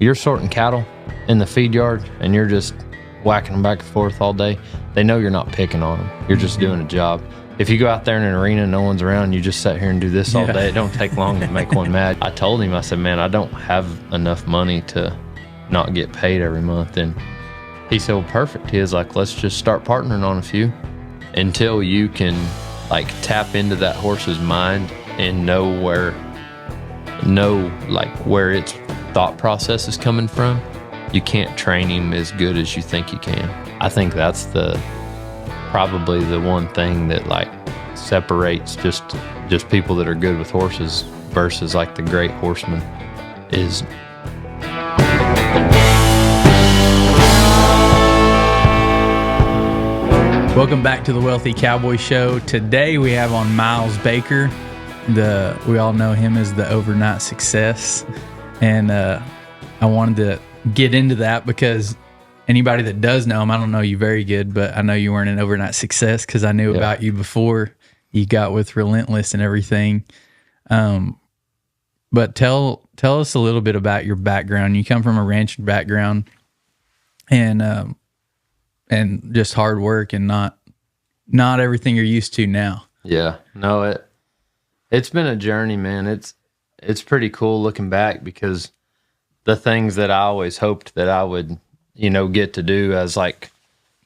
you're sorting cattle in the feed yard and you're just whacking them back and forth all day, they know you're not picking on them. You're just doing a job. If you go out there in an arena and no one's around, you just sit here and do this all day. It don't take long to make one mad. I told him, I said, man, I don't have enough money to not get paid every month. And he said, well, perfect. He was like, let's just start partnering on a few until you can like tap into that horse's mind and know where its thought process is coming from. You can't train him as good as you think you can. I think that's probably the one thing that like separates just people that are good with horses versus like the great horsemen is. Welcome back to the Wealthy Cowboy Show. Today we have on Miles Baker. We all know him as the overnight success. And I wanted to get into that because anybody that does know him, I don't know you very good, but I know you weren't an overnight success because I knew about you before you got with Relentless and everything. But tell us a little bit about your background. You come from a ranch background and just hard work and not everything you're used to now. Yeah, no, it's been a journey, man. It's pretty cool looking back because the things that I always hoped that I would, get to do as like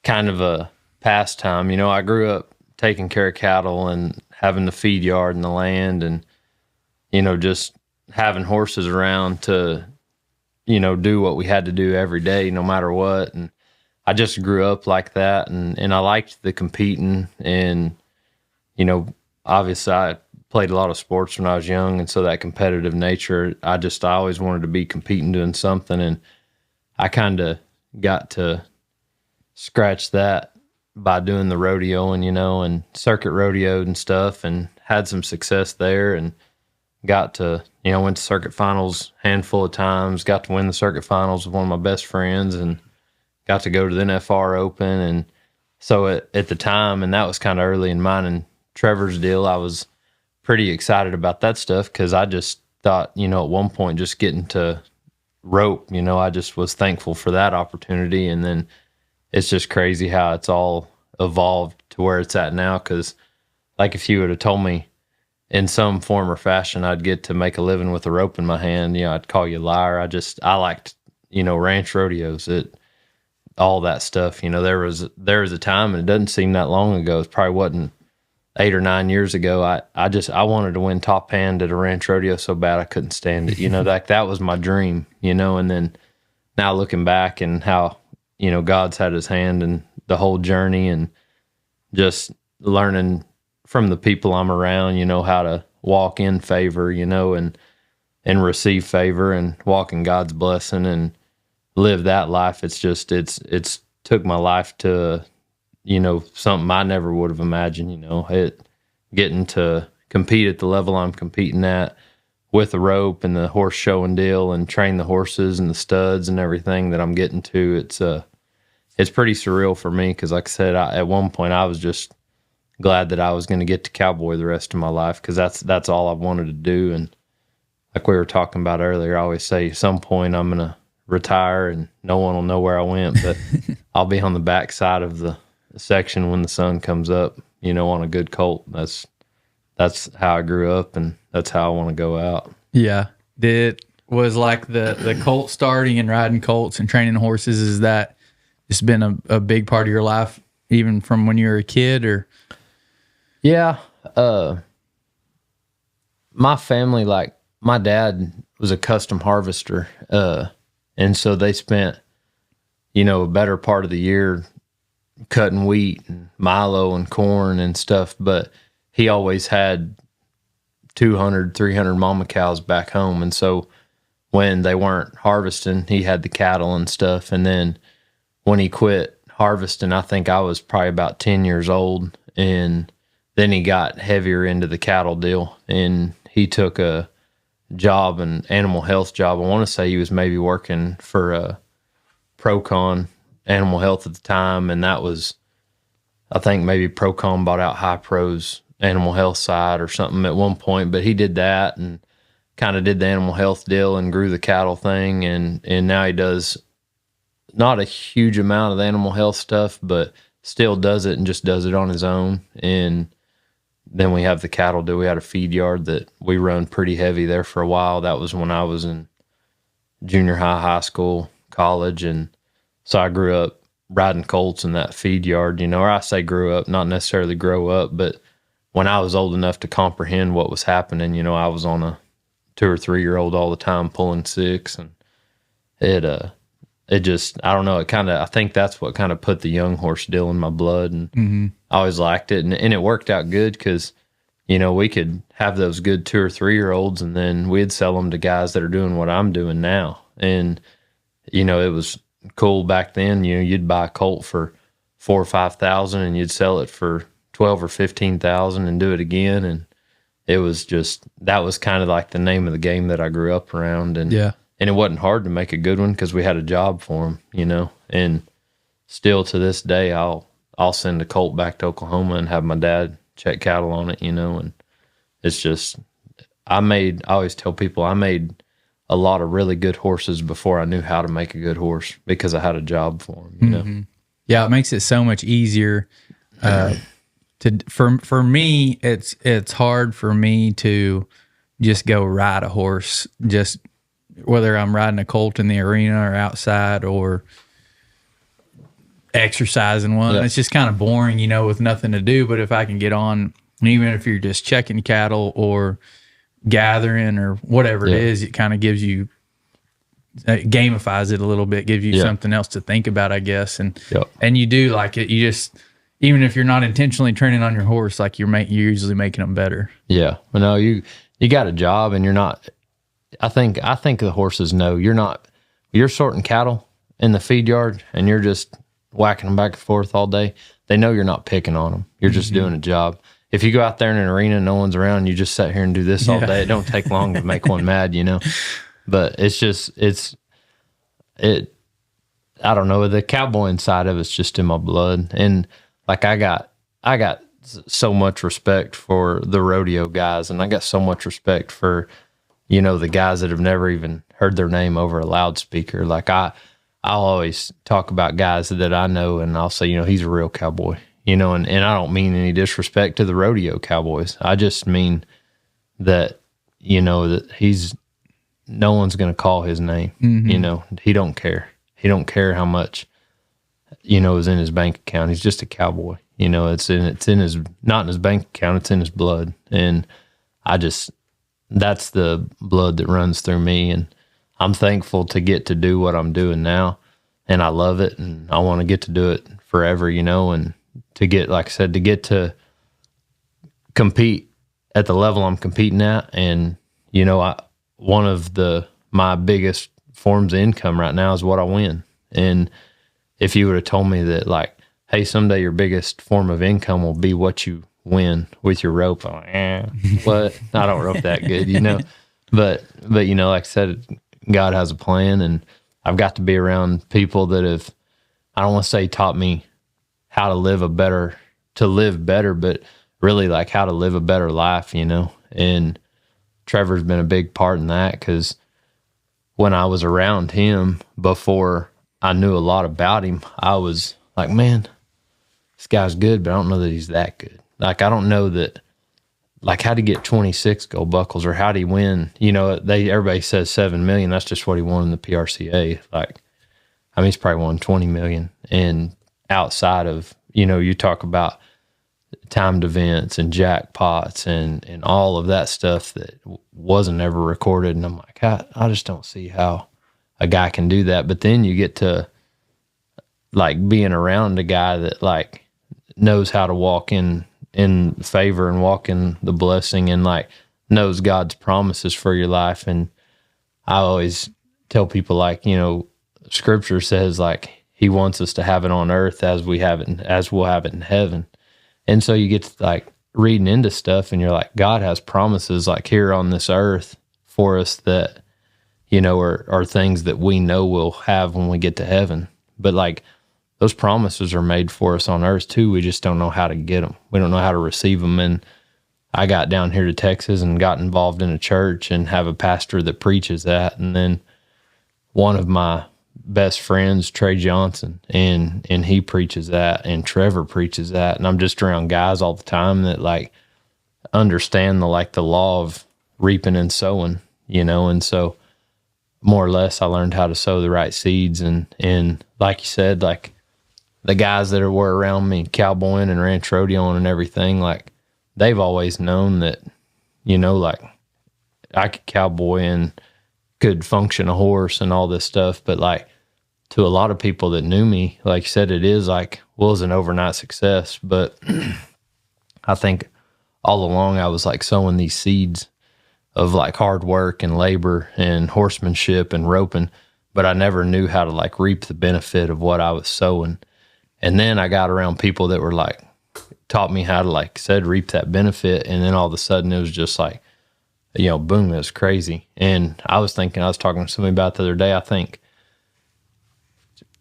kind of a pastime. I grew up taking care of cattle and having the feed yard and the land and, just having horses around to, do what we had to do every day, no matter what. And I just grew up like that. And I liked the competing and, obviously I played a lot of sports when I was young. And so that competitive nature, I always wanted to be competing, doing something. And I kind of got to scratch that by doing the rodeoing, and circuit rodeoed and stuff and had some success there and got to, went to circuit finals a handful of times, got to win the circuit finals with one of my best friends and got to go to the NFR Open. And so at the time, and that was kind of early in mine and Trevor's deal, I was pretty excited about that stuff because I just thought, at one point just getting to rope, I just was thankful for that opportunity. And then it's just crazy how it's all evolved to where it's at now. Because like if you would have told me in some form or fashion I'd get to make a living with a rope in my hand, I'd call you a liar. I liked, ranch rodeos, all that stuff. There was a time, and it doesn't seem that long ago, it probably wasn't 8 or 9 years ago, I wanted to win top hand at a ranch rodeo so bad I couldn't stand it. Like that was my dream, and then now looking back and how, God's had his hand in the whole journey and just learning from the people I'm around, how to walk in favor, and receive favor and walk in God's blessing and live that life. It's took my life to something I never would have imagined, getting to compete at the level I'm competing at with the rope and the horse show and deal and train the horses and the studs and everything that I'm getting to. It's pretty surreal for me. Cause like I said, at one point I was just glad that I was going to get to cowboy the rest of my life. Cause that's all I wanted to do. And like we were talking about earlier, I always say at some point I'm going to retire and no one will know where I went, but I'll be on the back side of the section when the sun comes up, on a good colt. That's how I grew up and that's how I want to go out. Yeah. Was like the colt starting and riding colts and training horses, is that it's been a big part of your life even from when you were a kid or? Yeah. My family, like my dad was a custom harvester. And so they spent, a better part of the year cutting wheat and milo and corn and stuff, but he always had 200, 300 mama cows back home. And so when they weren't harvesting, he had the cattle and stuff. And then when he quit harvesting, I think I was probably about 10 years old. And then he got heavier into the cattle deal and he took a job, an animal health job. I want to say he was maybe working for Procon Animal Health at the time, and that was, I think maybe Procon bought out High Pro's animal health side or something at one point, but he did that and kind of did the animal health deal and grew the cattle thing. And now he does not a huge amount of the animal health stuff, but still does it and just does it on his own. And then we have the cattle deal. We had a feed yard that we run pretty heavy there for a while. That was when I was in junior high, high school, college. And so I grew up riding colts in that feed yard, or I say grew up, not necessarily grow up, but when I was old enough to comprehend what was happening, I was on a 2 or 3 year old all the time pulling six, and it just, I don't know, I think that's what kind of put the young horse deal in my blood, and I always liked it, and it worked out good because, we could have those good 2 or 3 year olds, and then we'd sell them to guys that are doing what I'm doing now, and, it was cool back then. You'd buy a colt for 4,000 or 5,000, and you'd sell it for 12,000 or 15,000 and do it again, and it was just, that was kind of like the name of the game that I grew up around. And and it wasn't hard to make a good one because we had a job for them, and still to this day, I'll send a colt back to Oklahoma and have my dad check cattle on it, and it's just, I always tell people I made a lot of really good horses before I knew how to make a good horse because I had a job for them, Yeah, it makes it so much easier. For me, it's hard for me to just go ride a horse, just whether I'm riding a colt in the arena or outside or exercising one. It's just kind of boring, with nothing to do. But if I can get on, even if you're just checking cattle or gathering or whatever it is, it kind of gives you, gamifies it a little bit, gives you something else to think about, I guess. And you do like it. You just, even if you're not intentionally training on your horse, like you're usually making them better. Yeah. Well, no, you got a job and you're not, I think the horses know you're sorting cattle in the feed yard and you're just whacking them back and forth all day. They know you're not picking on them. You're just doing a job. If you go out there in an arena and no one's around, you just sit here and do this all day. It don't take long to make one mad, But it's just, I don't know, the cowboying side of it's just in my blood. And like I got so much respect for the rodeo guys, and I got so much respect for, the guys that have never even heard their name over a loudspeaker. Like I'll always talk about guys that I know, and I'll say, he's a real cowboy, and I don't mean any disrespect to the rodeo cowboys. I just mean that, that no one's going to call his name. He don't care. He don't care how much, is in his bank account. He's just a cowboy. It's in his, not in his bank account, it's in his blood. And that's the blood that runs through me. And I'm thankful to get to do what I'm doing now. And I love it. And I want to get to do it forever, and to get, like I said, to get to compete at the level I'm competing at. And, one of my biggest forms of income right now is what I win. And if you would have told me that, like, hey, someday your biggest form of income will be what you win with your rope, I'm like, what? I don't rope that good, But like I said, God has a plan, and I've got to be around people that have, I don't want to say taught me how to live better, but really like how to live a better life, And Trevor's been a big part in that, because when I was around him before I knew a lot about him, I was like, man, this guy's good, but I don't know that he's that good. Like, I don't know that, like, how to get 26 gold buckles, or how do he win? Everybody says 7 million. That's just what he won in the PRCA. Like, I mean, he's probably won 20 million. And outside of, you talk about timed events and jackpots and all of that stuff that wasn't ever recorded. And I'm like, I just don't see how a guy can do that. But then you get to, like, being around a guy that, like, knows how to walk in favor and walk in the blessing, and, like, knows God's promises for your life. And I always tell people, like, Scripture says, like, He wants us to have it on earth as we'll have it in heaven. And so you get to, like, reading into stuff, and you're like, God has promises, like, here on this earth for us that, are things that we know we'll have when we get to heaven. But, like, those promises are made for us on earth too. We just don't know how to get them. We don't know how to receive them. And I got down here to Texas and got involved in a church and have a pastor that preaches that. And then one of my best friends, Trey Johnson, and he preaches that, and Trevor preaches that. And I'm just around guys all the time that like understand the law of reaping and sowing, and so more or less I learned how to sow the right seeds. And like you said, like the guys that were around me, cowboying and ranch rodeoing and everything, like they've always known that, like I could cowboy and could function a horse and all this stuff. But like to a lot of people that knew me, like you said, it is like, well, it's an overnight success. But I think all along I was like sowing these seeds of like hard work and labor and horsemanship and roping, but I never knew how to like reap the benefit of what I was sowing. And then I got around people that were like, taught me how to, like said, reap that benefit. And then all of a sudden it was just like, boom, it was crazy. And I was talking to somebody about the other day, I think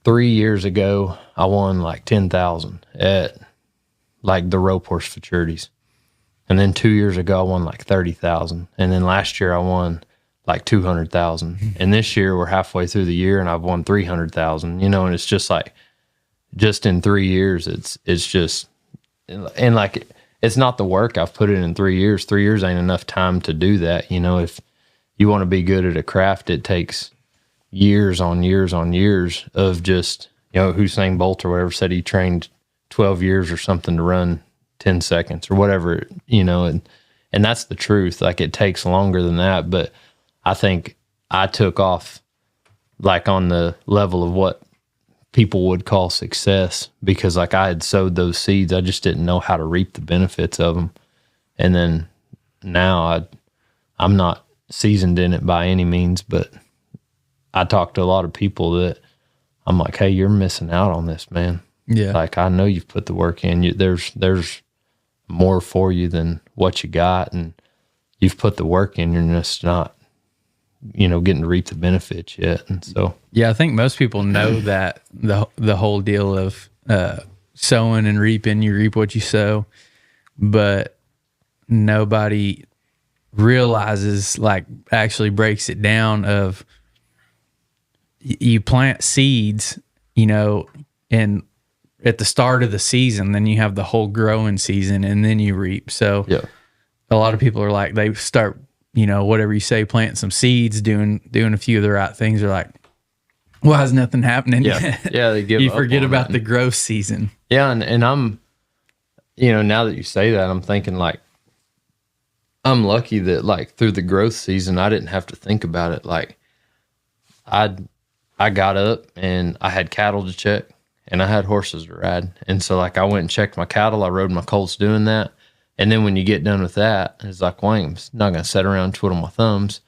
3 years ago, I won like 10,000 at like the rope horse futurities. And then 2 years ago, I won like 30,000. And then last year I won like 200,000. And this year we're halfway through the year and I've won 300,000, and it's just like, just in 3 years, it's just, and like, it's not the work I've put in 3 years. 3 years ain't enough time to do that. If you want to be good at a craft, it takes years on years on years of just, Usain Bolt or whatever said he trained 12 years or something to run 10 seconds or whatever, and that's the truth. Like it takes longer than that. But I think I took off like on the level of what people would call success because like I had sowed those seeds. I just didn't know how to reap the benefits of them. And then now I'm not seasoned in it by any means, but I talk to a lot of people that I'm like, hey, you're missing out on this, man. Yeah. Like I know you've put the work in. There's more for you than what you got, and you've put the work in. You're just not, getting to reap the benefits yet. And so, yeah, I think most people know that the whole deal of sowing and reaping, you reap what you sow, but nobody realizes, like actually breaks it down of you plant seeds, and at the start of the season, then you have the whole growing season and then you reap. So yeah, a lot of people are like, they start, whatever you say, planting some seeds, doing a few of the right things. They're like, why is nothing happening yet? Yeah, they give you up forget on about it. the growth season. Yeah, and I'm, now that you say that, I'm thinking like, I'm lucky that like through the growth season, I didn't have to think about it. Like I got up and I had cattle to check and I had horses to ride. And so like I went and checked my cattle. I rode my colts doing that. And then when you get done with that, it's like, well, I'm not going to sit around and twiddle my thumbs.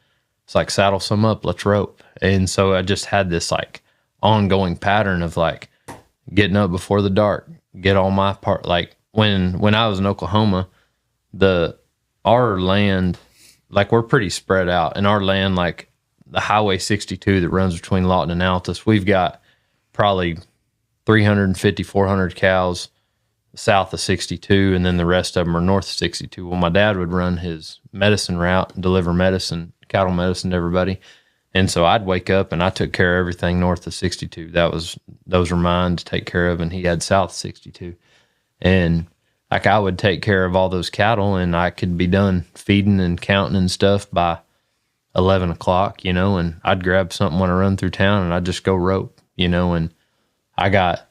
It's like, saddle some up, let's rope. And so I just had this like ongoing pattern of like getting up before the dark, get all my part. Like when I was in Oklahoma, our land, like we're pretty spread out, and our land, like the Highway 62 that runs between Lawton and Altus, we've got probably 350, 400 cows south of 62, and then the rest of them are north of 62. Well, my dad would run his medicine route and deliver medicine, cattle medicine to everybody. And so I'd wake up and I took care of everything north of 62. Those were mine to take care of, and he had south of 62. And like I would take care of all those cattle, and I could be done feeding and counting and stuff by 11 o'clock, and I'd grab something when I run through town and I'd just go rope, and I got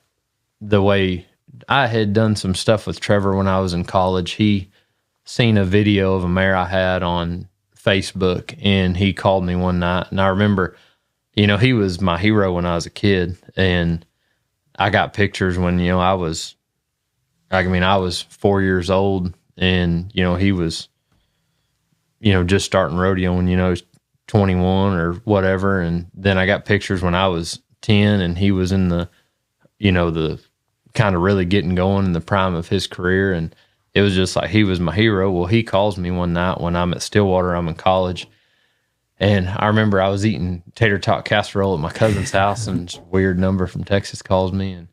the way I had done some stuff with Trevor when I was in college. He seen a video of a mare I had on Facebook, and he called me one night, and I remember, he was my hero when I was a kid, and I got pictures when, I was 4 years old, and, he was, just starting rodeo when, he was 21 or whatever. And then I got pictures when I was 10 and he was in the, the kind of really getting going in the prime of his career. And it was just like, he was my hero. Well, he calls me one night when I'm at Stillwater, I'm in college. And I remember I was eating tater tot casserole at my cousin's house, and this weird number from Texas calls me, and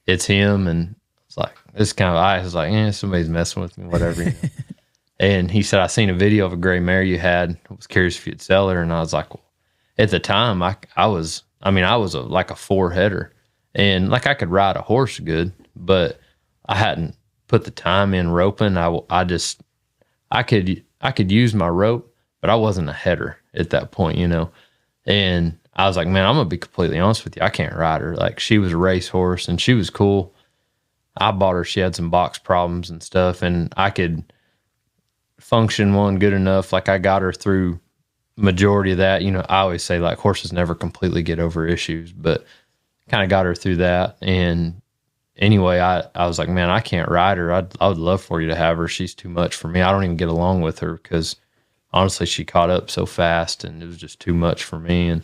it's him. And it's like, this kind of, I was like, somebody's messing with me, whatever. And he said, I seen a video of a gray mare you had. I was curious if you'd sell her. And I was like, well, at the time, I was like a 4-header. And like I could ride a horse good, but I hadn't put the time in roping. I could use my rope, but I wasn't a header at that point, And I was like, man, I'm going to be completely honest with you. I can't ride her. Like, she was a race horse and she was cool. I bought her. She had some box problems and stuff, and I could function one good enough. Like, I got her through majority of that. I always say, like, horses never completely get over issues, but kind of got her through that. And anyway, I was like, man, I can't ride her. I would love for you to have her. She's too much for me. I don't even get along with her because honestly, she caught up so fast and it was just too much for me. And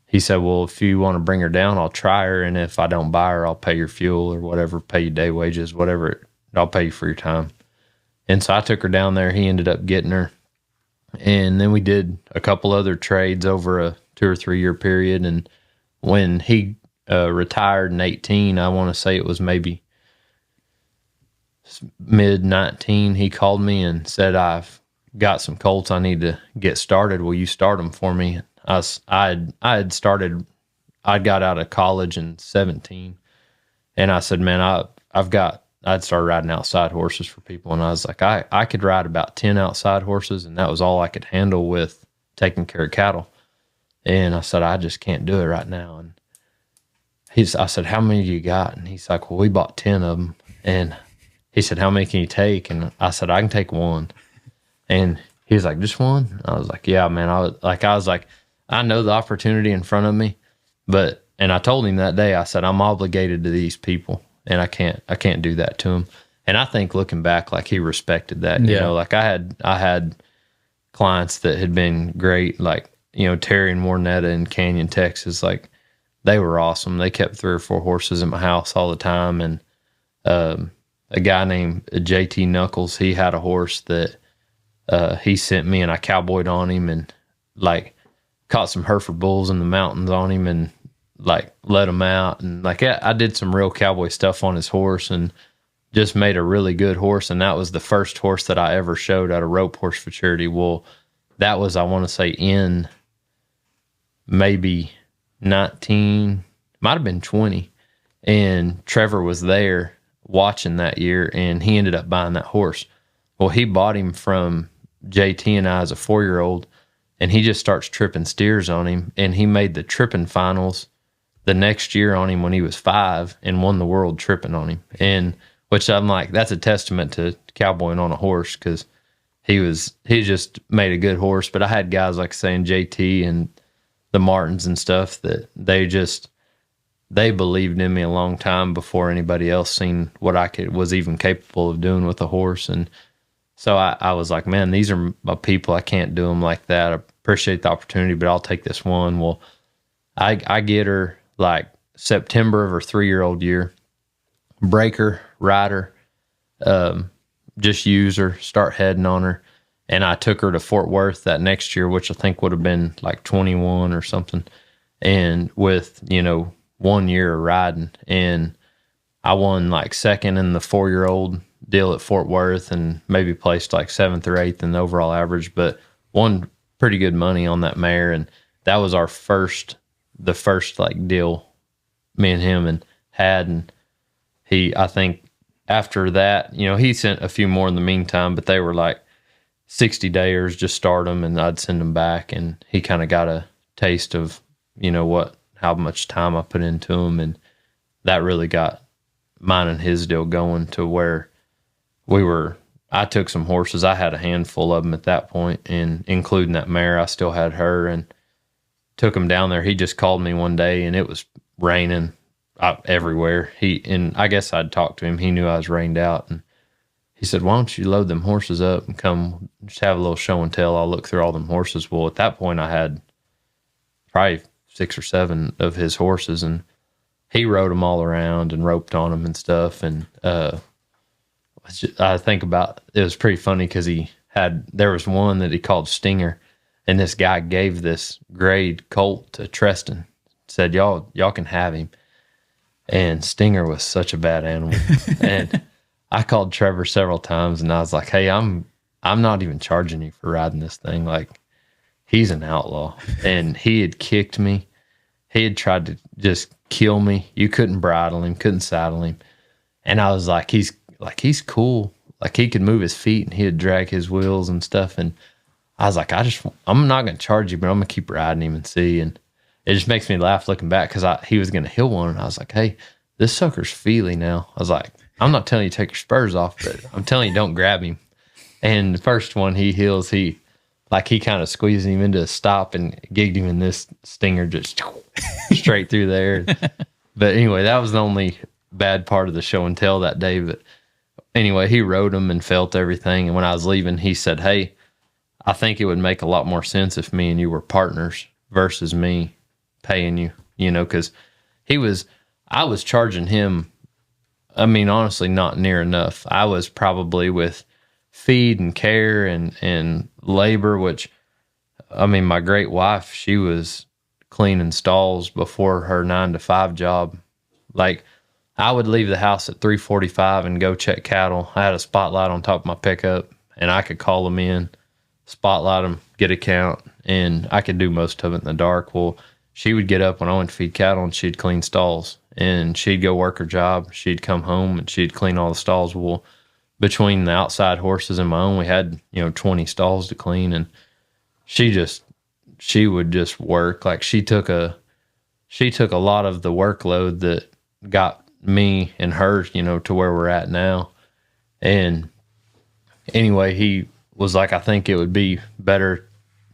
he said, well, if you want to bring her down, I'll try her. And if I don't buy her, I'll pay your fuel or whatever, pay you day wages, whatever. I'll pay you for your time. And so I took her down there. He ended up getting her. And then we did a couple other trades over a 2 or 3 year period. And when he retired in 18, I want to say it was maybe mid 19, he called me and said, I've got some colts I need to get started. Will you start them for me? I had started, I got out of college in 17, and I said, man, I'd started riding outside horses for people. And I was like, I could ride about 10 outside horses, and that was all I could handle with taking care of cattle. And I said, I just can't do it right now. And I said, how many do you got? And he's like, well, we bought 10 of them. And he said, how many can you take? And I said, I can take one. And he was like, just one? I was like, yeah, man. I was like, I know the opportunity in front of me, and I told him that day, I said, I'm obligated to these people, and I can't do that to them. And I think looking back, like, he respected that, like I had clients that had been great, like, Terry and Warnetta in Canyon, Texas, like, they were awesome. They kept 3 or 4 horses in my house all the time. And a guy named JT Knuckles, he had a horse that he sent me, and I cowboyed on him and like caught some Hereford bulls in the mountains on him and like let him out. And like, I did some real cowboy stuff on his horse and just made a really good horse. And that was the first horse that I ever showed at a rope horse Futurity. Well, that was, I want to say, in maybe 19, might have been 20. And Trevor was there watching that year, and he ended up buying that horse. Well, he bought him from JT and I as a 4-year-old, and he just starts tripping steers on him. And he made the tripping finals the next year on him when he was 5 and won the world tripping on him. And which I'm like, that's a testament to cowboying on a horse, because he just made a good horse. But I had guys like saying JT and the Martins and stuff that they believed in me a long time before anybody else seen what was even capable of doing with a horse. And so I was like, man, these are my people. I can't do them like that. I appreciate the opportunity, but I'll take this one. Well, I get her like September of her 3-year-old year, break her, ride her, just use her, start heading on her. And I took her to Fort Worth that next year, which I think would have been like 21 or something. And with, 1 year of riding, and I won like second in the 4-year-old deal at Fort Worth and maybe placed like 7th or 8th in the overall average, but won pretty good money on that mare. And that was the first like deal me and him had. And I think after that, he sent a few more in the meantime, but they were like 60 dayers, just start them and I'd send them back. And he kind of got a taste of, how much time I put into them. And that really got mine and his deal going to where I took some horses. I had a handful of them at that point, and including that mare, I still had her, and took him down there. He just called me one day, and it was raining everywhere. And I guess I'd talked to him. He knew I was rained out, and he said, why don't you load them horses up and come just have a little show and tell. I'll look through all them horses. Well, at that point, I had probably 6 or 7 of his horses, and he rode them all around and roped on them and stuff. And I think about it was pretty funny because there was one that he called Stinger, and this guy gave this grade colt to Treston, said, y'all can have him. And Stinger was such a bad animal. And I called Trevor several times, and I was like, hey, I'm I'm not even charging you for riding this thing. Like, he's an outlaw. And he had kicked me. He had tried to just kill me. You couldn't bridle him, couldn't saddle him. And I was like, he's cool. Like, he could move his feet and he'd drag his wheels and stuff. And I was like, I'm not going to charge you, but I'm going to keep riding him and see. And it just makes me laugh looking back because he was going to hill one. And I was like, hey, this sucker's feely now. I was like, I'm not telling you to take your spurs off, but I'm telling you, don't grab him. And the first one he heals, he kind of squeezed him into a stop and gigged him, and this stinger just straight through there. But anyway, that was the only bad part of the show and tell that day. But anyway, he rode him and felt everything. And when I was leaving, he said, hey, I think it would make a lot more sense if me and you were partners versus me paying you, because I was charging him. I mean, honestly, not near enough. I was probably with feed and care and labor, which, I mean, my great wife, she was cleaning stalls before her 9-to-5 job. Like, I would leave the house at 3:45 and go check cattle. I had a spotlight on top of my pickup, and I could call them in, spotlight them, get a count, and I could do most of it in the dark. Well, she would get up when I went to feed cattle, and she'd clean stalls, and she'd go work her job. She'd come home, and she'd clean all the stalls. Well, between the outside horses and my own, we had, 20 stalls to clean, and she would just work. Like, she took a lot of the workload that got me and her, to where we're at now. And anyway, he was like, I think it would be better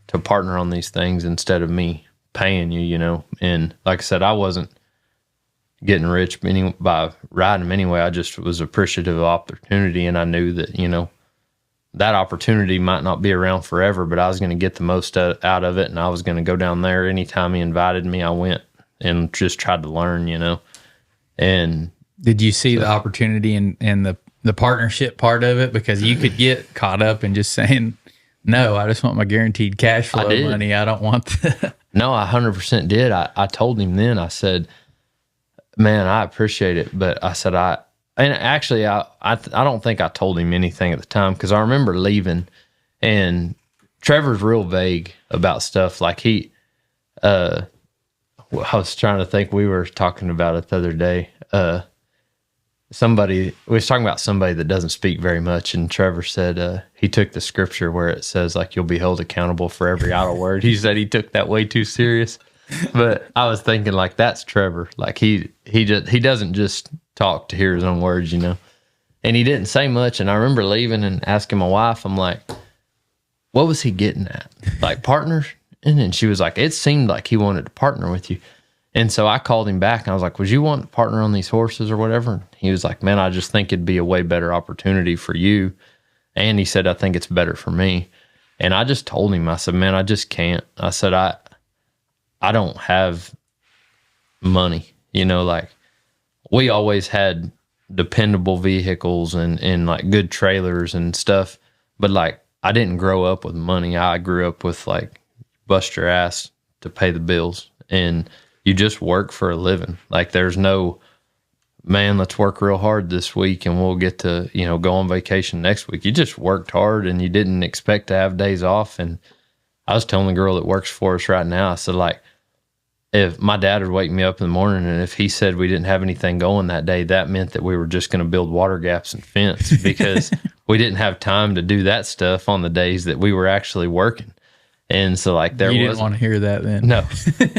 to partner on these things instead of me paying you, And like I said, I wasn't getting rich by riding them anyway. I just was appreciative of opportunity, and I knew that, that opportunity might not be around forever, but I was going to get the most out of it, and I was going to go down there. Anytime he invited me, I went and just tried to learn, And did you see the opportunity in the partnership part of it? Because you could get caught up in just saying, no, I just want my guaranteed cash flow money. I don't want that. No, I 100% did. I told him then, I said, man, I appreciate it. But I said, I don't think I told him anything at the time, because I remember leaving, and Trevor's real vague about stuff. Like, I was trying to think, we were talking about it the other day. We was talking about somebody that doesn't speak very much, and Trevor said he took the scripture where it says, like, you'll be held accountable for every idle word. He said he took that way too serious. But I was thinking, like, that's Trevor. Like, he doesn't just talk to hear his own words, And he didn't say much. And I remember leaving and asking my wife, I'm like, what was he getting at? Like, partners? And then she was like, it seemed like he wanted to partner with you. And so I called him back, and I was like, would you want to partner on these horses or whatever? And he was like, man, I just think it'd be a way better opportunity for you. And he said, I think it's better for me. And I just told him, I said, man, I just can't. I said, I don't have money, like, we always had dependable vehicles and like good trailers and stuff. But like, I didn't grow up with money. I grew up with, like, bust your ass to pay the bills, and you just work for a living. Like, there's no, man, let's work real hard this week and we'll get to, go on vacation next week. You just worked hard, and you didn't expect to have days off. And I was telling the girl that works for us right now, I said, like, if my dad would wake me up in the morning, and if he said we didn't have anything going that day, that meant that we were just going to build water gaps and fence, because we didn't have time to do that stuff on the days that we were actually working. And so, like, you didn't want to hear that then. No,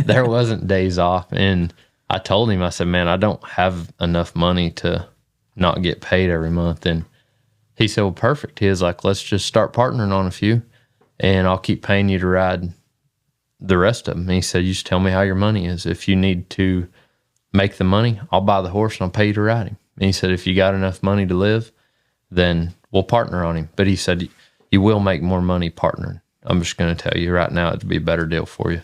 there wasn't days off. And I told him, I said, man, I don't have enough money to not get paid every month. And he said, well, perfect. He was like, let's just start partnering on a few, and I'll keep paying you to ride the rest of them. And he said, you just tell me how your money is. If you need to make the money, I'll buy the horse and I'll pay you to ride him. And he said, if you got enough money to live, then we'll partner on him. But he said, you will make more money partnering. I'm just going to tell you right now, it'd be a better deal for you.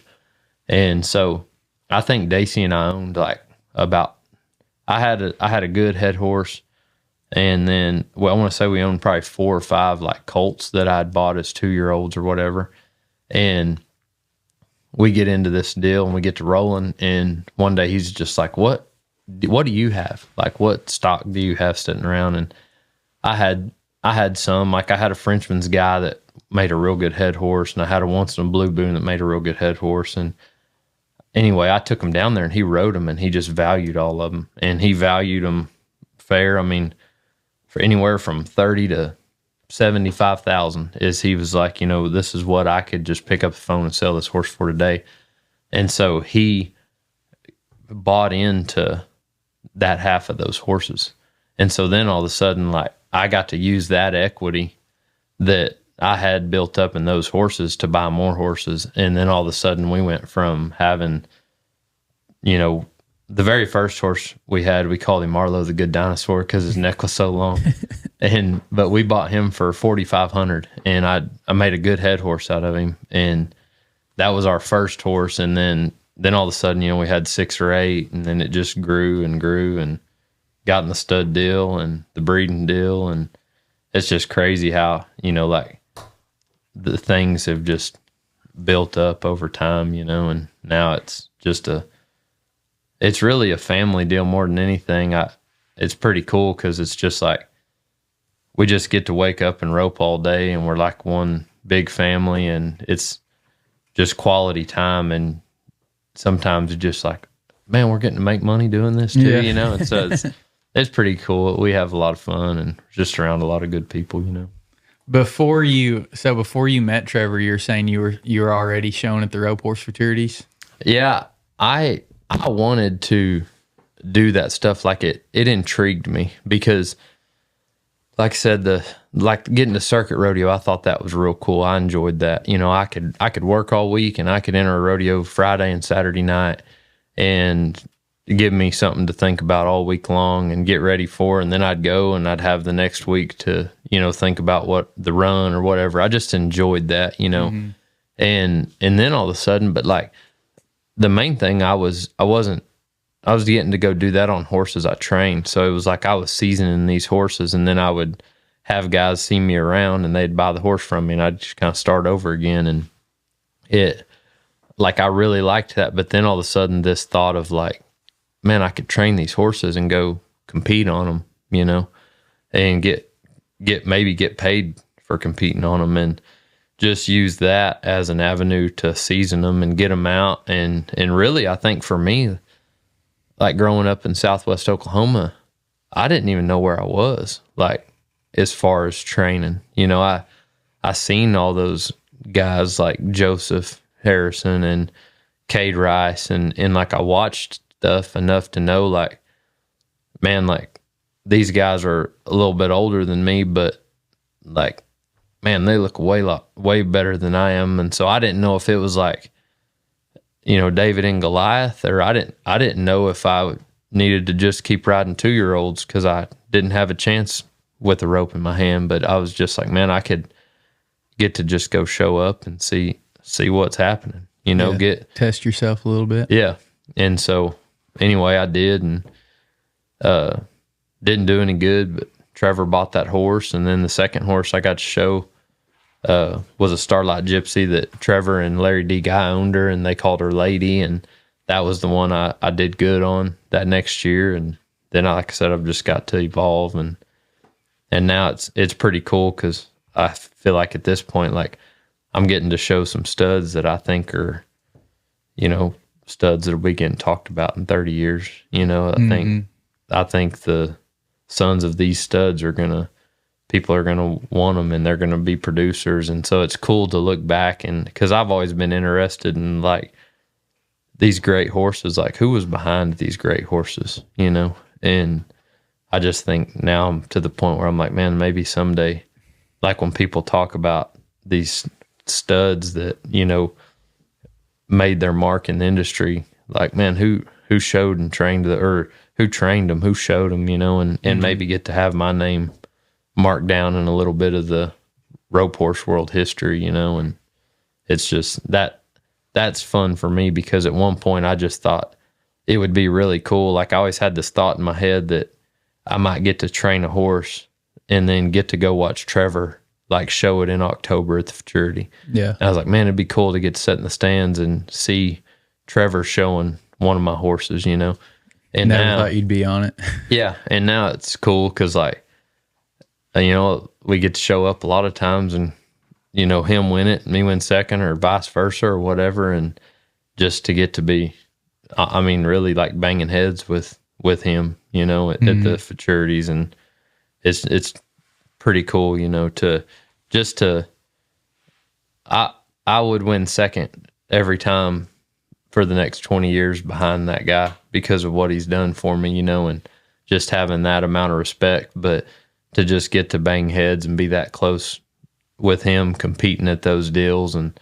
And so I think Daisy and I owned, like, about, I had a good head horse. And then, well, I want to say we owned probably 4 or 5 like colts that I'd bought as 2-year-olds or whatever. And we get into this deal and we get to rolling. And one day he's just like, what do you have? Like, what stock do you have sitting around? And I had I had some, like I had a Frenchman's guy that made a real good head horse, and I had a once in a blue boon that made a real good head horse. And anyway, I took him down there and he rode them, and he just valued all of them, and he valued them fair. I mean, for anywhere from 30 to 75,000 is, he was like, this is what I could just pick up the phone and sell this horse for today. And so he bought into that half of those horses. And so then all of a sudden, like, I got to use that equity that I had built up in those horses to buy more horses. And then all of a sudden we went from having, the very first horse we had, we called him Marlowe the Good Dinosaur because his neck was so long. But we bought him for $4,500, and I made a good head horse out of him. And that was our first horse. And then all of a sudden, we had 6 or 8, and then it just grew and grew and got in the stud deal and the breeding deal. And it's just crazy how, like the things have just built up over time, and now it's just it's really a family deal more than anything. It's pretty cool because it's just like we just get to wake up and rope all day, and we're like one big family, and it's just quality time. And sometimes it's just like, man, we're getting to make money doing this too, And so it's pretty cool. We have a lot of fun and just around a lot of good people, Before you met Trevor, you're saying you were already shown at the rope horse futurities? Yeah, I wanted to do that stuff. Like it intrigued me because, like I said, getting to circuit rodeo, I thought that was real cool. I enjoyed that. I could work all week, and I could enter a rodeo Friday and Saturday night and give me something to think about all week long and get ready for. And then I'd go and I'd have the next week to, think about what the run or whatever. I just enjoyed that, Mm-hmm. and then all of a sudden, but like the main thing I was getting to go do that on horses I trained. So it was like I was seasoning these horses, and then I would have guys see me around and they'd buy the horse from me, and I'd just kind of start over again. And I really liked that. But then all of a sudden this thought of like, man, I could train these horses and go compete on them, and get paid for competing on them, and just use that as an avenue to season them and get them out. And really, I think for me, like growing up in Southwest Oklahoma, I didn't even know where I was, like as far as training. I seen all those guys like Joseph Harrison and Cade Rice, and like I watched stuff enough to know, like, man, like these guys are a little bit older than me, but like, man, they look way better than I am. And so I didn't know if it was like, David and Goliath, or I didn't know if I needed to just keep riding 2-year-olds because I didn't have a chance with a rope in my hand. But I was just like, man, I could get to just go show up and see what's happening, Test yourself a little bit. Yeah. And so anyway, I did, and didn't do any good, but Trevor bought that horse. And then the second horse I got to show was a Starlight Gypsy that Trevor and Larry D. Guy owned her, and they called her Lady. And that was the one I did good on that next year. And then, like I said, I've just got to evolve, and now it's pretty cool because I feel like at this point, like I'm getting to show some studs that I think are, studs that'll be getting talked about in 30 years. I think the sons of these studs people are gonna want them, and they're gonna be producers. And so it's cool to look back, and because I've always been interested in like these great horses, like who was behind these great horses, and I just think now I'm to the point where I'm like, man, maybe someday, like when people talk about these studs that, made their mark in the industry, like, man, who showed and trained or who trained them, who showed them, and maybe get to have my name marked down in a little bit of the rope horse world history, and it's just that's fun for me because at one point I just thought it would be really cool. Like I always had this thought in my head that I might get to train a horse and then get to go watch Trevor like show it in October at the Futurity. Yeah. And I was like, man, it'd be cool to get to sit in the stands and see Trevor showing one of my horses, And never thought you'd be on it. Yeah. And now it's cool because like we get to show up a lot of times and, him win it, me win second or vice versa or whatever. And just to get to be, really like banging heads with him, at the futurities. And it's pretty cool, I would win second every time for the next 20 years behind that guy because of what he's done for me, and just having that amount of respect. But to just get to bang heads and be that close with him competing at those deals. And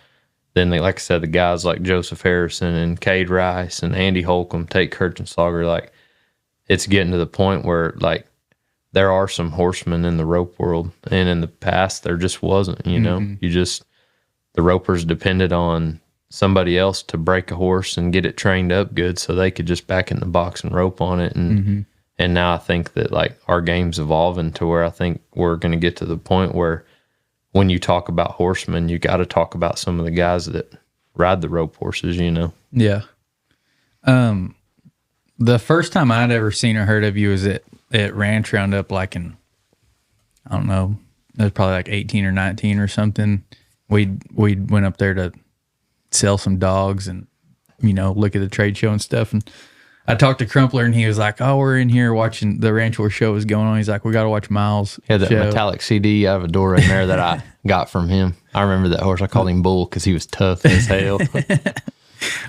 then, like I said, the guys like Joseph Harrison and Cade Rice and Andy Holcomb, Tate Kirchenslager, like it's getting to the point where like there are some horsemen in the rope world. And in the past, there just wasn't, the ropers depended on somebody else to break a horse and get it trained up good so they could just back in the box and rope on it. And and now I think that like our game's evolving to where I think we're going to get to the point where when you talk about horsemen, you got to talk about some of the guys that ride the rope horses, Yeah. The first time I'd ever seen or heard of you was at Ranch Roundup, like in, I don't know, it was probably like 18 or 19 or something. We went up there to sell some dogs and, look at the trade show and stuff. And I talked to Crumpler and he was like, "Oh, we're in here watching the Ranch Horse show was going on." He's like, "We got to watch Miles." Yeah, that show. metallic CD out of a door in there that I got from him. I remember that horse. I called him Bull because he was tough as hell.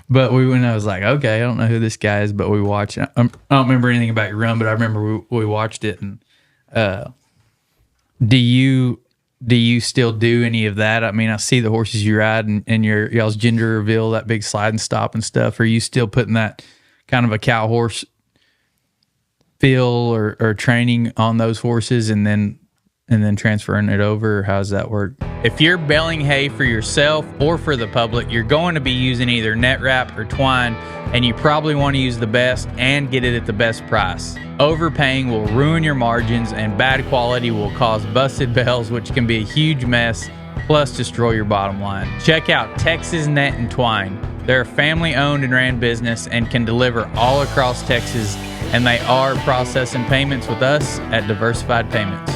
But we went, I was like, okay, I don't know who this guy is, but we watched it. I don't remember anything about your run, but I remember we watched it. And do you still do any of that? I mean, I see the horses you ride and y'all's gender reveal, that big slide and stop and stuff. Are you still putting that kind of a cow horse feel or training on those horses and then transferring it over? Or how does that work? If you're baling hay for yourself or for the public, you're going to be using either net wrap or twine, and you probably want to use the best and get it at the best price. Overpaying will ruin your margins, and bad quality will cause busted bales, which can be a huge mess, plus destroy your bottom line. Check out Texas Net and Twine. They're a family-owned and ran business and can deliver all across Texas, and they are processing payments with us at Diversified Payments.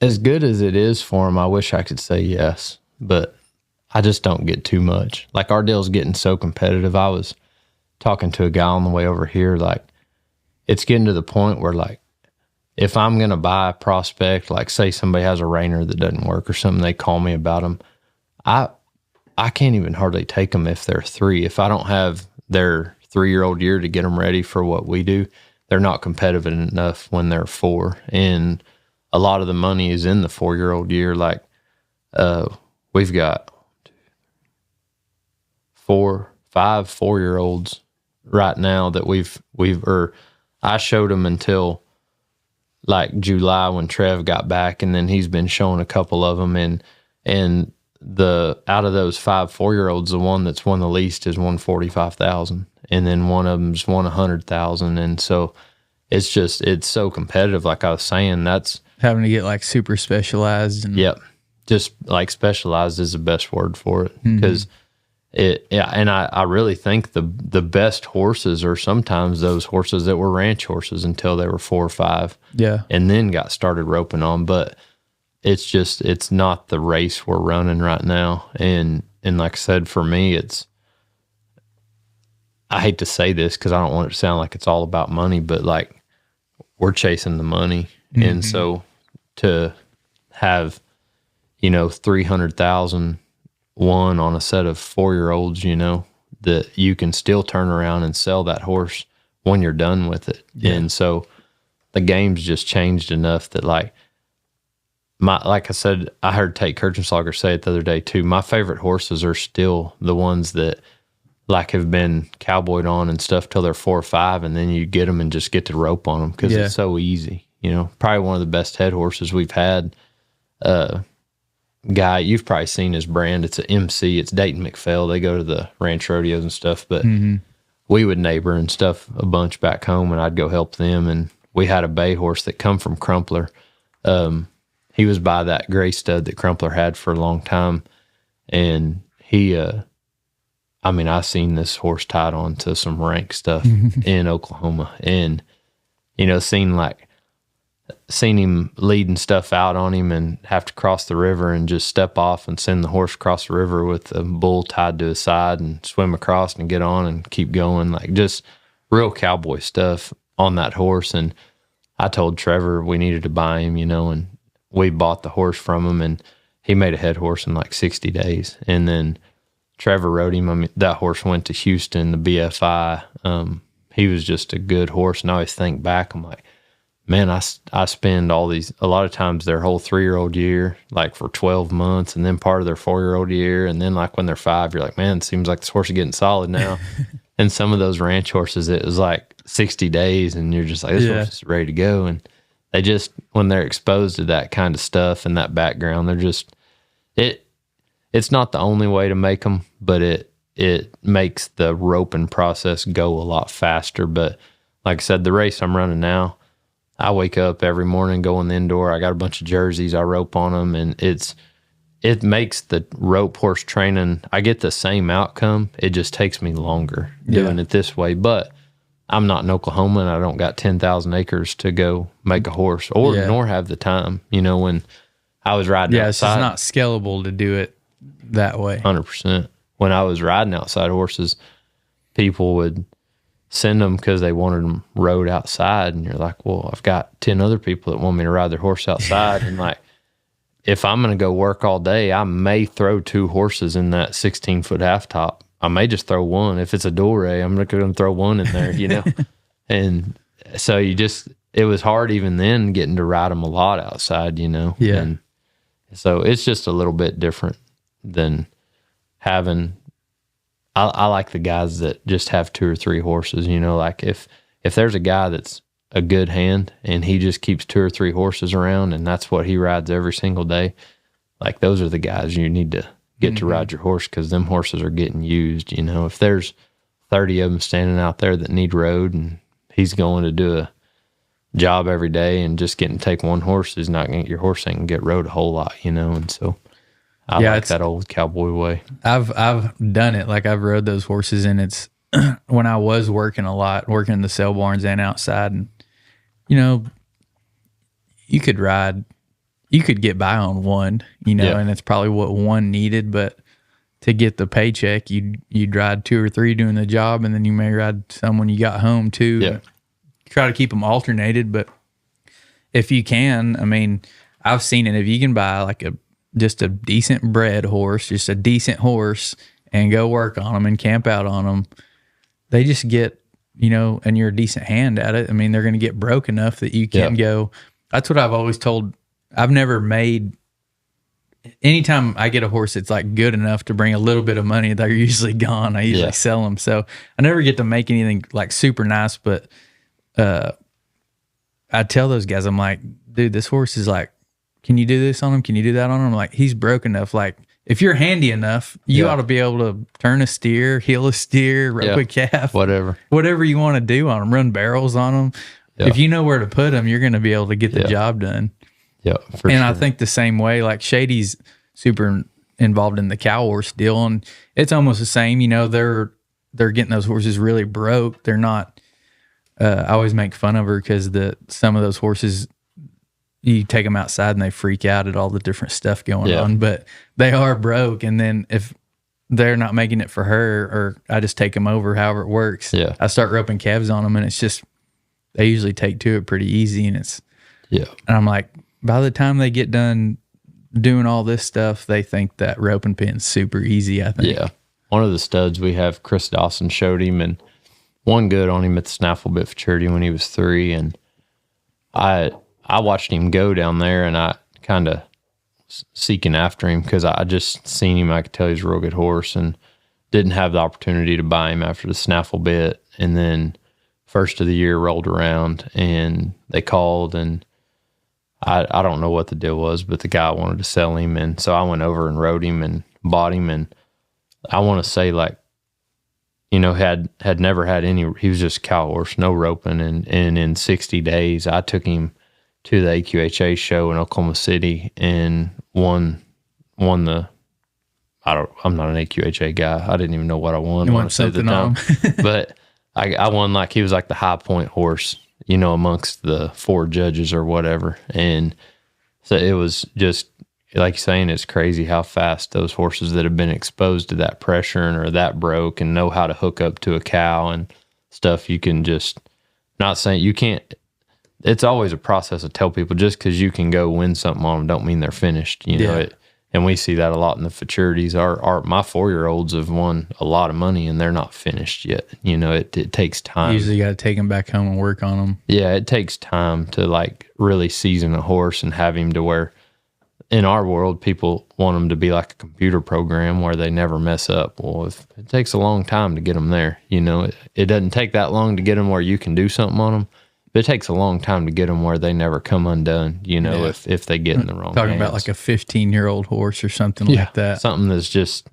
As good as it is for him, I wish I could say yes, but I just don't get too much. Like, our deal's getting so competitive. I was talking to a guy on the way over here, like, it's getting to the point where, like, if I'm going to buy a prospect, like, say somebody has a reiner that doesn't work or something, they call me about them, I can't even hardly take them if they're 3. If I don't have their 3-year-old year to get them ready for what we do, they're not competitive enough when they're 4. And a lot of the money is in the 4-year-old year. Like, we've got 5 4-year-olds right now that I showed them until like July when Trev got back, and then he's been showing a couple of them, and out of those 5 4-year-olds, the one that's won the least is won $45,000, and then one of them's won $100,000, and so it's so competitive. Like I was saying, that's having to get like super specialized. Yep. Just like specialized is the best word for it. Because and I really think the best horses are sometimes those horses that were ranch horses until they were 4 or 5. Yeah. And then got started roping on. But it's not the race we're running right now. And like I said, for me, I hate to say this because I don't want it to sound like it's all about money, but like we're chasing the money. And so to have, 300,000 won on a set of 4-year-olds, that you can still turn around and sell that horse when you're done with it. Yeah. And so the game's just changed enough that like I said, I heard Tate Kirchenslager say it the other day too. My favorite horses are still the ones that like have been cowboyed on and stuff till they're 4 or 5, and then you get them and just get to rope on them because it's so easy. Probably one of the best head horses we've had. Guy, you've probably seen his brand. It's an MC. It's Dayton McPhail. They go to the ranch rodeos and stuff, but we would neighbor and stuff a bunch back home, and I'd go help them. And we had a bay horse that come from Crumpler. He was by that gray stud that Crumpler had for a long time, and he I mean, I seen this horse tied on to some rank stuff in Oklahoma, and seen him leading stuff out on him and have to cross the river and just step off and send the horse across the river with the bull tied to his side and swim across and get on and keep going. Like, just real cowboy stuff on that horse. And I told Trevor we needed to buy him, and we bought the horse from him, and he made a head horse in like 60 days. And then Trevor rode him. I mean, that horse went to Houston, the BFI. He was just a good horse. And I always think back, I'm like, man, I spend a lot of times their whole 3-year-old year, like for 12 months, and then part of their 4-year-old year. And then like when they're 5, you're like, man, it seems like this horse is getting solid now. And some of those ranch horses, it was like 60 days and you're just like, this horse is ready to go. And they just, when they're exposed to that kind of stuff and that background, they're just, it's not the only way to make them, but it makes the roping process go a lot faster. But like I said, the race I'm running now, I wake up every morning, go in the indoor. I got a bunch of jerseys. I rope on them, and it makes the rope horse training. I get the same outcome. It just takes me longer doing it this way. But I'm not in Oklahoma, and I don't got 10,000 acres to go make a horse, nor have the time. When I was riding outside, it's just not scalable to do it that way. 100%. When I was riding outside horses, people would send them because they wanted them rode outside, and you're like, well, I've got 10 other people that want me to ride their horse outside. And like, if I'm going to go work all day, I may throw 2 horses in that 16-foot half top. I may just throw one. If it's a Dore, I'm not going to throw one in there, And so it was hard even then getting to ride them a lot outside, Yeah. And so it's just a little bit different than having, I like the guys that just have 2 or 3 horses, like if there's a guy that's a good hand and he just keeps 2 or 3 horses around and that's what he rides every single day, like those are the guys you need to get to ride your horse, because them horses are getting used. If there's 30 of them standing out there that need rode and he's going to do a job every day and just getting to take one horse, is not going to, your horse ain't going to get rode a whole lot, and so I like that old cowboy way. I've done it. Like, I've rode those horses, and it's when I was working a lot, working in the sale barns and outside, and you could get by on one, and it's probably what one needed, but to get the paycheck, you'd ride 2 or 3 doing the job, and then you may ride someone you got home too. Yeah. Try to keep them alternated, but if you can, I mean, I've seen it. If you can buy like just a decent bred horse, just a decent horse, and go work on them and camp out on them, they just get, and you're a decent hand at it. I mean, they're going to get broke enough that you can go. That's what I've always told. I've never made, anytime I get a horse that's like good enough to bring a little bit of money, they're usually gone. I usually sell them. So I never get to make anything like super nice, but I tell those guys, I'm like, dude, this horse is like, can you do this on him? Can you do that on him? Like, he's broke enough. Like, if you're handy enough, you ought to be able to turn a steer, heel a steer, rope a calf, whatever you want to do on them, run barrels on them. Yeah. If you know where to put them, you're going to be able to get the job done. Yeah, for and sure. I think the same way, like Shady's super involved in the cow horse deal, and it's almost the same. They're getting those horses really broke. They're not. I always make fun of her because some of those horses, you take them outside and they freak out at all the different stuff going on, but they are broke. And then if they're not making it for her, or I just take them over, however it works, I start roping calves on them, and it's just, they usually take to it pretty easy. And and I'm like, by the time they get done doing all this stuff, they think that roping pin's super easy, I think. Yeah. One of the studs we have, Chris Dawson, showed him and won good on him at the snaffle bit Futurity when he was 3. And I watched him go down there, and I kind of seeking after him because I just seen him. I could tell he's a real good horse, and didn't have the opportunity to buy him after the snaffle bit. And then first of the year rolled around, and they called, and I don't know what the deal was, but the guy wanted to sell him. And so I went over and rode him and bought him. And I want to say, like, had never had any, he was just a cow horse, no roping. And in 60 days, I took him to the AQHA show in Oklahoma City and won the I'm not an AQHA guy. I didn't even know what I won. You won something on him. But I won, like, he was like the high point horse, amongst the 4 judges or whatever. And so it was just, like you're saying, it's crazy how fast those horses that have been exposed to that pressure or that broke and know how to hook up to a cow and stuff, you can just, not saying you can't, it's always a process to tell people, just because you can go win something on them don't mean they're finished, and we see that a lot in the futurities. My 4-year-olds have won a lot of money and they're not finished yet. It takes time. Usually you got to take them back home and work on them. Yeah, it takes time to like really season a horse and have him to where, in our world, people want them to be like a computer program where they never mess up. Well, it takes a long time to get them there. It doesn't take that long to get them where you can do something on them. But it takes a long time to get them where they never come undone, if they get in the wrong Talking hands. about like a 15-year-old horse or something like that. Something that's just,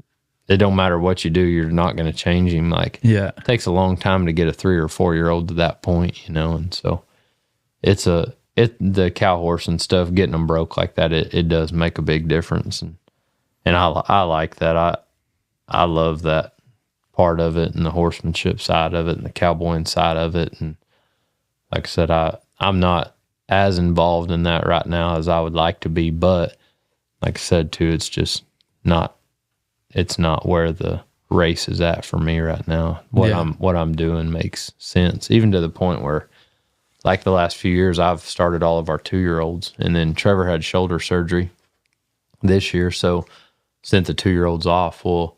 it don't matter what you do, you're not going to change him. Like, it takes a long time to get a 3 or 4-year-old to that point, and so the cow horse and stuff, getting them broke like that, it does make a big difference. And I like that. I love that part of it, and the horsemanship side of it, and the cowboying side of it. And like I said, I'm not as involved in that right now as I would like to be, but like I said too, it's not where the race is at for me right now. What I'm doing makes sense, even to the point where, like, the last few years, I've started all of our 2-year-olds, and then Trevor had shoulder surgery this year, so sent the 2-year-olds off. Well,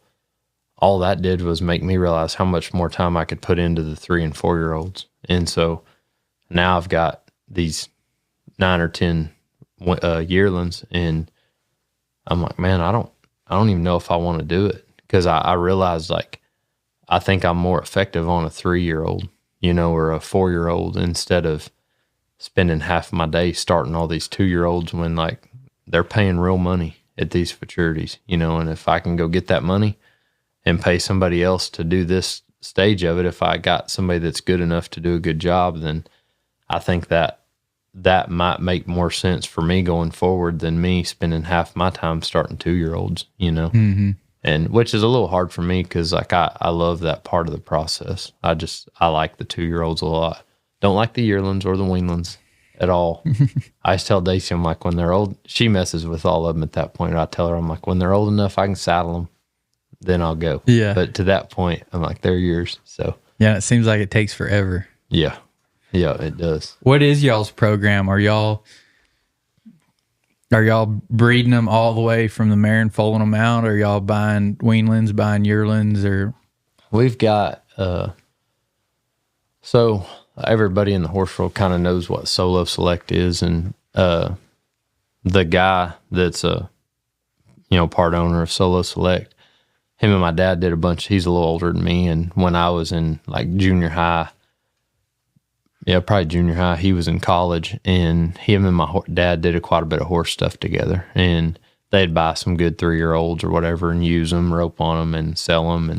all that did was make me realize how much more time I could put into the 3 and 4-year-olds, and so now I've got these 9 or 10 yearlings, and I'm like, man, I don't even know if I want to do it, because I realized, like, I think I'm more effective on a 3-year-old, or a 4-year-old, instead of spending half of my day starting all these 2-year-olds when, like, they're paying real money at these futurities, and if I can go get that money and pay somebody else to do this stage of it, if I got somebody that's good enough to do a good job, then I think that might make more sense for me going forward than me spending half my time starting 2-year-olds, Mm-hmm. And which is a little hard for me, because like I love that part of the process. I like the 2-year-olds a lot. Don't like the yearlings or the weanlings at all. I just tell Daisy, I'm like, when they're old, she messes with all of them at that point. I tell her, I'm like, when they're old enough, I can saddle them, then I'll go. Yeah. But to that point, I'm like, they're yours. So yeah, it seems like it takes forever. Yeah, it does. What is y'all's program? Are y'all breeding them all the way from the mare and foaling them out? Or are y'all buying weanlings, buying yearlings, or? We've got, so everybody in the horse world kind of knows what Solo Select is. And the guy that's part owner of Solo Select, him and my dad did he's a little older than me. And when I was in like junior high, probably junior high, he was in college, and him and my dad did quite a bit of horse stuff together. And they'd buy some good 3-year-olds or whatever and use them, rope on them, and sell them.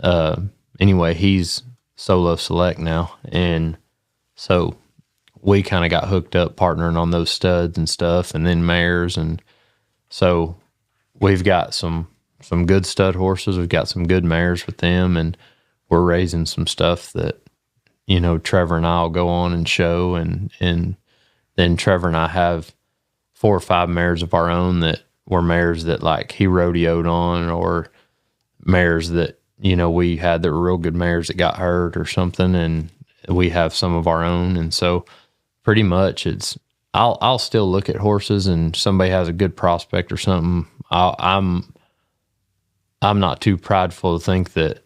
And anyway, he's Solo Select now. And so we kind of got hooked up partnering on those studs and stuff, and then mares. And so we've got some good stud horses. We've got some good mares with them, and we're raising some stuff that, Trevor and I will go on and show. And then Trevor and I have 4 or 5 mares of our own that were mares that, like, he rodeoed on, or mares that, we had that were real good mares that got hurt or something. And we have some of our own. And so pretty much I'll still look at horses, and somebody has a good prospect or something. I'm not too prideful to think that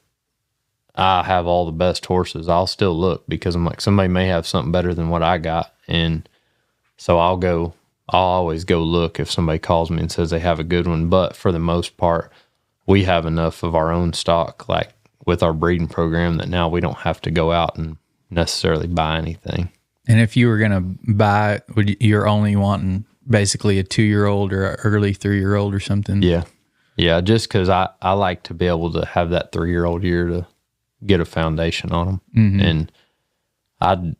I have all the best horses. I'll still look, because I'm like, somebody may have something better than what I got. And so I'll always go look if somebody calls me and says they have a good one. But for the most part, we have enough of our own stock, like with our breeding program, that now we don't have to go out and necessarily buy anything. And if you were going to buy, you're only wanting basically a 2-year-old or an early 3-year-old or something? Yeah, just because I like to be able to have that 3-year-old year to get a foundation on them. Mm-hmm. And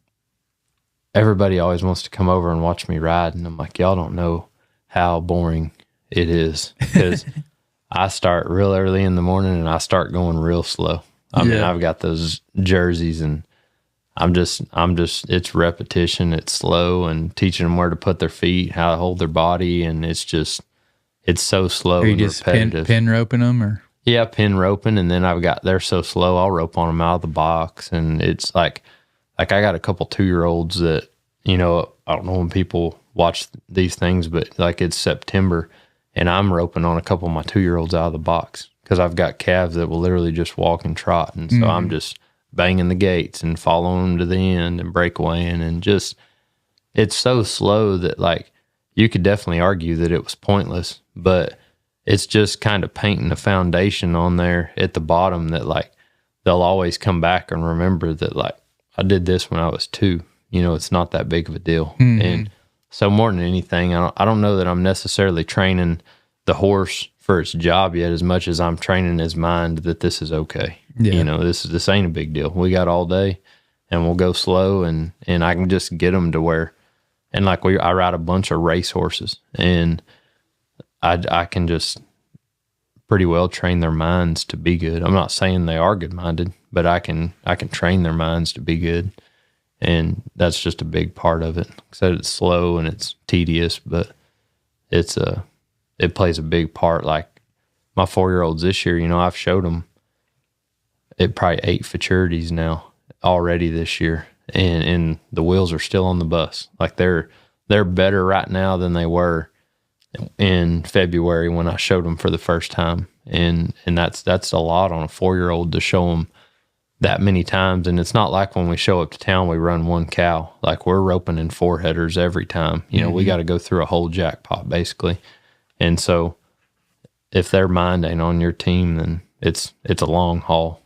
everybody always wants to come over and watch me ride, and I'm like, y'all don't know how boring it is, because I start real early in the morning and I start going real slow. I mean, I've got those jerseys and I'm just, it's repetition. It's slow and teaching them where to put their feet, how to hold their body. And it's so slow Are you and just repetitive. pin roping them or? Yeah, pin roping. And then they're so slow, I'll rope on them out of the box. And it's like I got a couple 2-year-olds that, I don't know when people watch these things, but like it's September and I'm roping on a couple of my 2-year-olds out of the box because I've got calves that will literally just walk and trot. And so I'm just banging the gates and following them to the end and breakawaying and just, it's so slow that like you could definitely argue that it was pointless, but it's just kind of painting a foundation on there at the bottom that like they'll always come back and remember that like I did this when I was 2. It's not that big of a deal. And so more than anything, I don't know that I'm necessarily training the horse for its job yet as much as I'm training his mind that this is okay. Yeah. This ain't a big deal. We got all day and we'll go slow and I can just get them to where, and like I ride a bunch of race horses and I can just pretty well train their minds to be good. I'm not saying they are good minded, but I can train their minds to be good. And that's just a big part of it. Like I said, it's slow and it's tedious, but it plays a big part. Like my 4-year-olds this year, I've showed them probably 8 futurities now already this year, and the wheels are still on the bus. Like they're better right now than they were in February when I showed them for the first time, and that's a lot on a 4-year-old to show them that many times. And it's not like when we show up to town we run one cow. Like we're roping in 4 headers every time. We got to go through a whole jackpot basically. And so if their mind ain't on your team, then it's a long haul.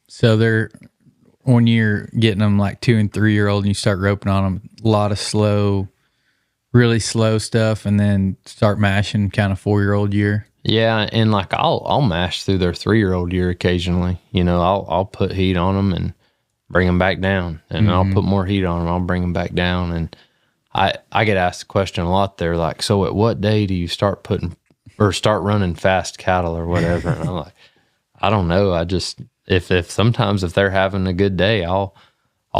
So when you're getting them like 2 and 3-year-old and you start roping on them, a lot of really slow stuff, and then start mashing kind of 4-year-old year. Yeah, and like I'll mash through their 3-year-old year occasionally. I'll put heat on them and bring them back down, and I'll put more heat on them. I'll bring them back down, and I get asked the question a lot. They're like, "So at what day do you start running fast cattle or whatever?" And I'm like, I don't know. I just if sometimes if they're having a good day, I'll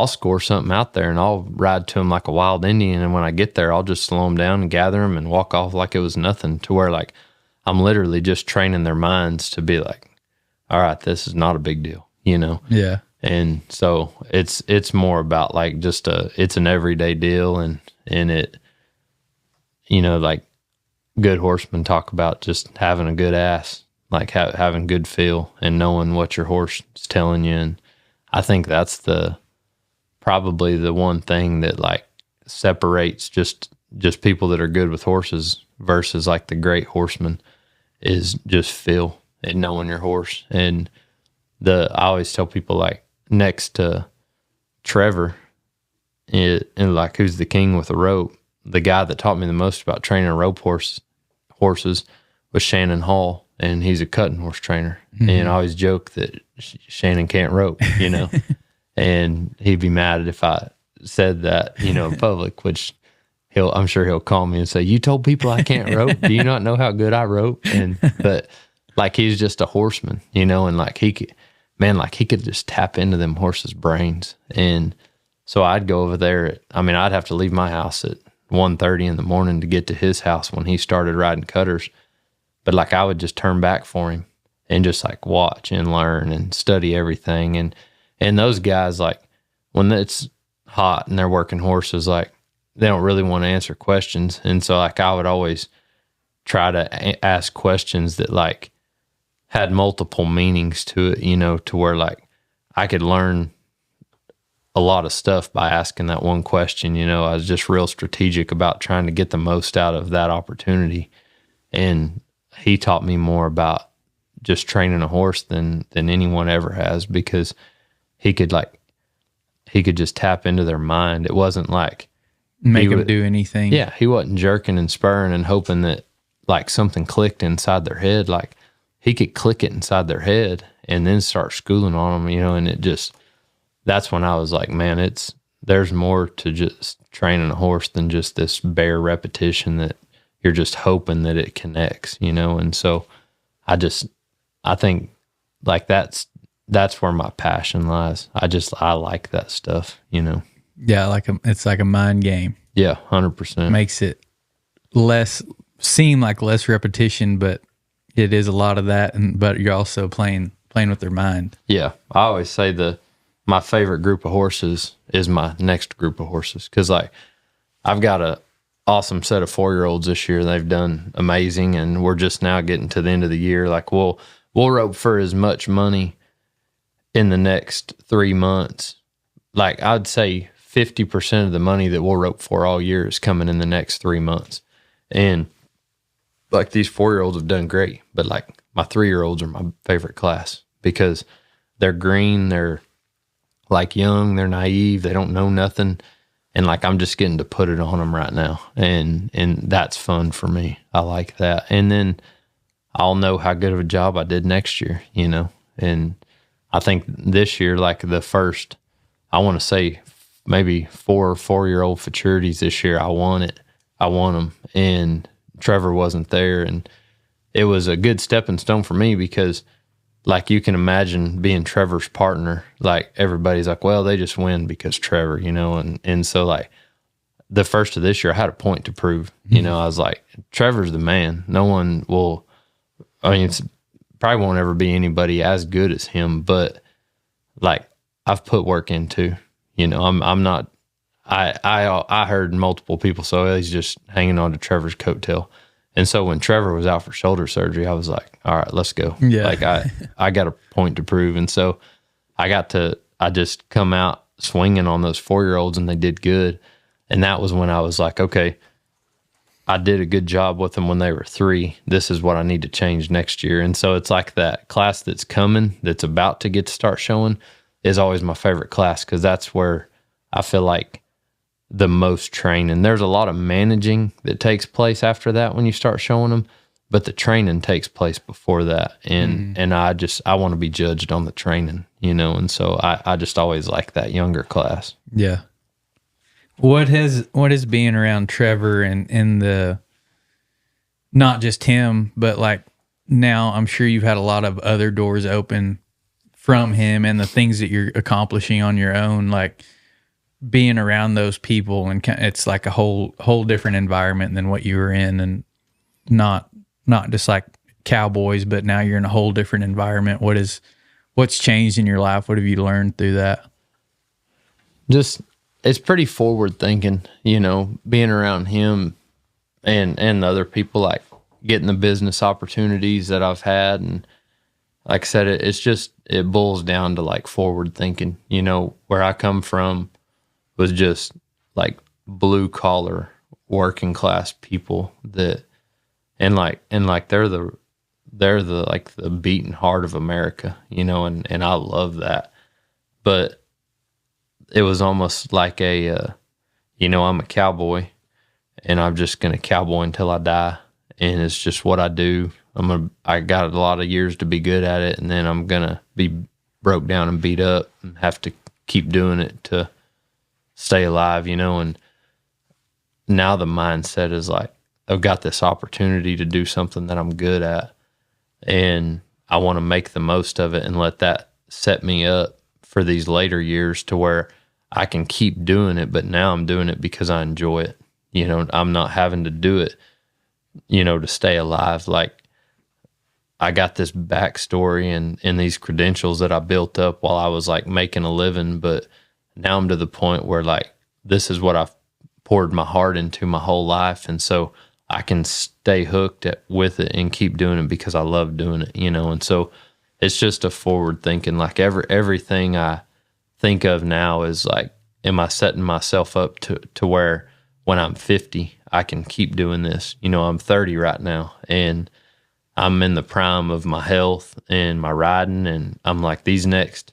score something out there and I'll ride to them like a wild Indian. And when I get there, I'll just slow them down and gather them and walk off like it was nothing, to where like I'm literally just training their minds to be like, all right, this is not a big deal, Yeah. And so it's more about like just it's an everyday deal, and it, like good horsemen talk about just having a good ass, like having good feel and knowing what your horse is telling you. And I think that's probably the one thing that like separates just people that are good with horses versus like the great horsemen is just feel and knowing your horse. And I always tell people like next to Trevor and like who's the king with a rope, the guy that taught me the most about training rope horses was Shannon Hall, and he's a cutting horse trainer. And I always joke that Shannon can't rope, and he'd be mad if I said that, in public, which I'm sure he'll call me and say, "You told people I can't rope. Do you not know how good I rope?" But like, he's just a horseman, and like he could just tap into them horses' brains. And so I'd go over there. I'd have to leave my house at 1:30 in the morning to get to his house when he started riding cutters. But like, I would just turn back for him and just like watch and learn and study everything. And those guys, like when it's hot and they're working horses, like they don't really want to answer questions. And so like I would always try to ask questions that like had multiple meanings to it, to where like I could learn a lot of stuff by asking that one question. I was just real strategic about trying to get the most out of that opportunity. And he taught me more about just training a horse than anyone ever has, because he could just tap into their mind. It wasn't like make them do anything. Yeah, he wasn't jerking and spurring and hoping that like something clicked inside their head. Like he could click it inside their head and then start schooling on them, and it just, that's when I was like, man, there's more to just training a horse than just this bare repetition that you're just hoping that it connects, And so I think like that's where my passion lies. I like that stuff, you know. Yeah, it's like a mind game. Yeah, 100%. Makes it seem like less repetition, but it is a lot of that. But you're also playing with their mind. Yeah, I always say my favorite group of horses is my next group of horses, because like I've got a awesome set of 4-year-olds this year. They've done amazing, and we're just now getting to the end of the year. Like we'll rope for as much money in the next 3 months. Like I'd say 50% of the money that we'll rope for all year is coming in the next 3 months. And like these 4-year-olds have done great, but like my 3-year-olds are my favorite class because they're green, they're like young, they're naive, they don't know nothing. And like I'm just getting to put it on them right now. And that's fun for me. I like that. And then I'll know how good of a job I did next year, you know. And I think this year, like the first, I want to say maybe 4-year-old futurities this year, I won them. And Trevor wasn't there. And it was a good stepping stone for me because like you can imagine being Trevor's partner, like everybody's like, well, they just win because Trevor, you know. And so like the first of this year, I had a point to prove, you know. I was like, Trevor's the man. No one will, I mean, it's probably won't ever be anybody as good as him, but like I've put work into, you know, I'm not, I heard multiple people say, oh, he's just hanging on to Trevor's coattail. And so when Trevor was out for shoulder surgery, I was like, all right, let's go. Yeah. Like I got a point to prove. And so I just come out swinging on those 4-year-olds, and they did good. And that was when I was like, okay, I did a good job with them when they were 3. This is what I need to change next year. And so it's like that class that's coming, that's about to get to start showing, is always my favorite class, because that's where I feel like the most training. There's a lot of managing that takes place after that when you start showing them, but the training takes place before that. And I want to be judged on the training, you know. And so I just always like that younger class. Yeah. What is being around Trevor and the, not just him, but like now I'm sure you've had a lot of other doors open from him and the things that you're accomplishing on your own, like being around those people, and it's like a whole different environment than what you were in, and not just like cowboys, but now you're in a whole different environment. What's changed in your life? What have you learned through that? Just, it's pretty forward thinking, you know, being around him and other people, like getting the business opportunities that I've had. And like I said, it boils down to like forward thinking, you know. Where I come from was just like blue collar working class people that, and they're the like the beating heart of America, you know, and I love that. But it was almost like you know, I'm a cowboy and I'm just going to cowboy until I die. And it's just what I do. I got a lot of years to be good at it, and then I'm going to be broke down and beat up and have to keep doing it to stay alive, you know. And now the mindset is like, I've got this opportunity to do something that I'm good at, and I want to make the most of it and let that set me up for these later years to where I can keep doing it. But now I'm doing it because I enjoy it. You know, I'm not having to do it, you know, to stay alive. Like I got this backstory and these credentials that I built up while I was like making a living, but now I'm to the point where like, this is what I've poured my heart into my whole life. And so I can stay hooked with it and keep doing it because I love doing it, you know. And so it's just a forward thinking, like everything I think of now is like, am I setting myself up to where when I'm 50, I can keep doing this? You know, I'm 30 right now, and I'm in the prime of my health and my riding. And I'm like, these next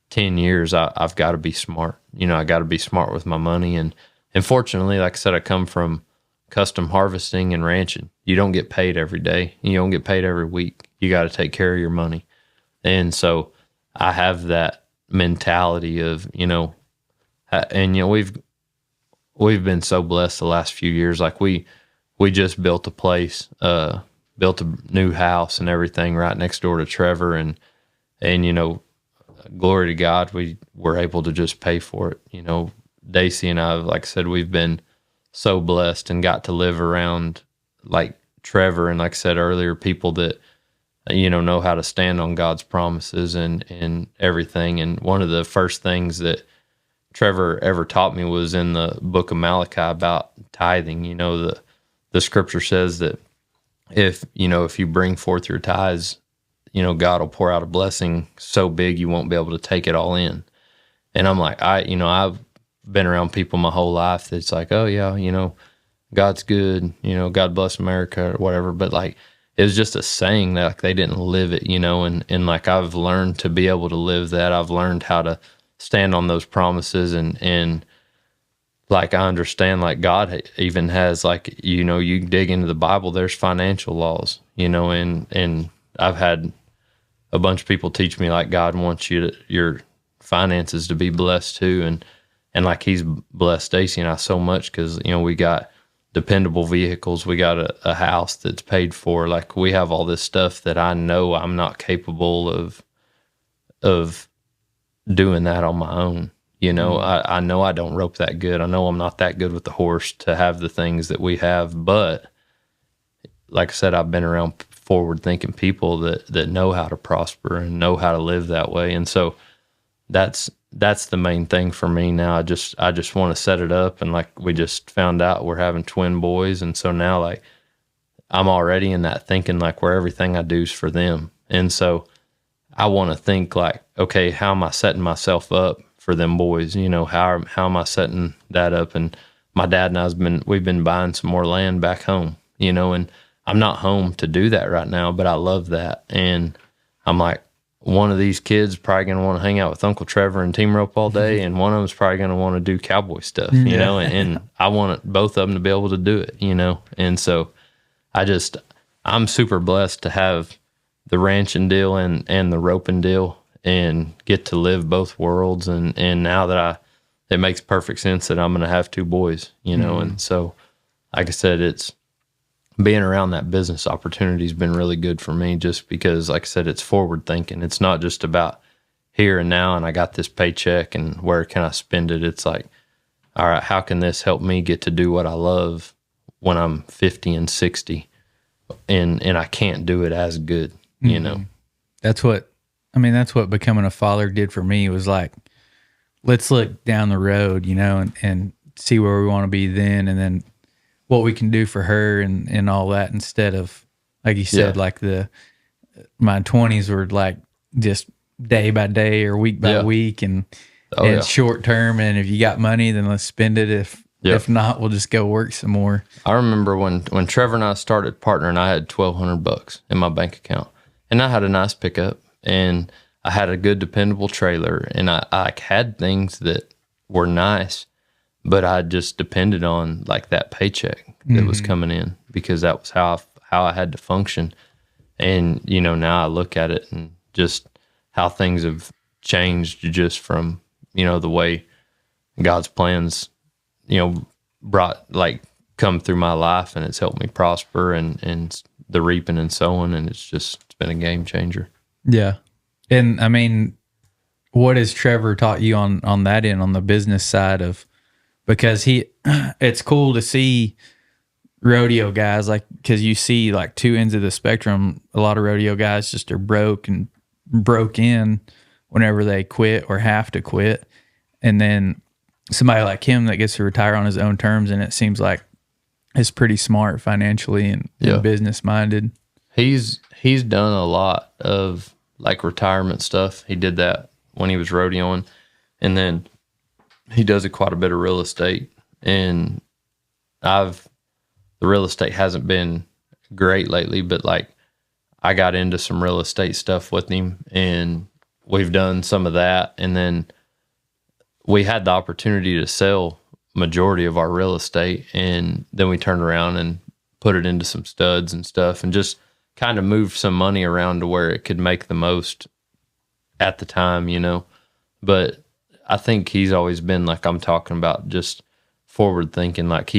10 years, I've got to be smart. You know, I got to be smart with my money. And fortunately, like I said, I come from custom harvesting and ranching. You don't get paid every day. You don't get paid every week. You got to take care of your money. And so I have that mentality of, you know, and, you know, we've been so blessed the last few years. Like we just built a place, built a new house and everything right next door to Trevor, and glory to God, we were able to just pay for it. Daisy and I, like I said, we've been so blessed and got to live around like Trevor and, like I said earlier, people that know how to stand on God's promises and everything. And one of the first things that Trevor ever taught me was in the book of Malachi about tithing. The scripture says that if you bring forth your tithes, God will pour out a blessing so big you won't be able to take it all in. And I'm like, I've been around people my whole life that's like, oh yeah, God's good, God bless America or whatever. But like, it was just a saying that like they didn't live it, and like I've learned to be able to live that. I've learned how to stand on those promises and like I understand like God even has like, you dig into the Bible, there's financial laws, and I've had a bunch of people teach me like God wants your finances to be blessed too. And like he's blessed Stacy and I so much because, we got dependable vehicles. We got a house that's paid for. Like we have all this stuff that I know I'm not capable of doing that on my own. I know I don't rope that good. I know I'm not that good with the horse to have the things that we have. But like I said, I've been around forward thinking people that know how to prosper and know how to live that way. And so that's the main thing for me now. I just want to set it up. And like we just found out we're having twin boys. And so now like I'm already in that thinking like where everything I do is for them. And so I want to think like, okay, how am I setting myself up for them boys? How am I setting that up? And my dad and we've been buying some more land back home, and I'm not home to do that right now, but I love that. And I'm like, one of these kids probably going to want to hang out with Uncle Trevor and team rope all day, and one of them's probably going to want to do cowboy stuff, and I want both of them to be able to do it, And so I'm super blessed to have the ranching deal and the roping deal and get to live both worlds. And now that it makes perfect sense that I'm going to have two boys, And so, like I said, it's being around that business opportunity has been really good for me just because, like I said, it's forward thinking. It's not just about here and now and I got this paycheck and where can I spend it? It's like, all right, how can this help me get to do what I love when I'm 50 and 60 and I can't do it as good, That's what becoming a father did for me. Was like, let's look down the road, and see where we want to be then, and then what we can do for her and all that, instead of, like you said, like my 20s were like just day by day or week by week and short term. And if you got money, then let's spend it. If not, we'll just go work some more. I remember when Trevor and I started partnering, I had $1,200 in my bank account, and I had a nice pickup and I had a good dependable trailer, and I had things that were nice, but I just depended on like that paycheck that was coming in because that was how I had to function. And, now I look at it and just how things have changed just from, the way God's plans, come through my life, and it's helped me prosper and the reaping and sowing. And it's been a game changer. Yeah. And I mean, what has Trevor taught you on that end, on the business side of, because it's cool to see rodeo guys, like, because you see like two ends of the spectrum. A lot of rodeo guys just are broke in whenever they quit or have to quit. And then somebody like him that gets to retire on his own terms, and it seems like is pretty smart financially and business minded. He's done a lot of like retirement stuff. He did that when he was rodeoing, and then he does quite a bit of real estate. And the real estate hasn't been great lately, but like I got into some real estate stuff with him, and we've done some of that. And then we had the opportunity to sell majority of our real estate, and then we turned around and put it into some studs and stuff, and just kind of moved some money around to where it could make the most at the time, But I think he's always been like I'm talking about, just forward thinking. Like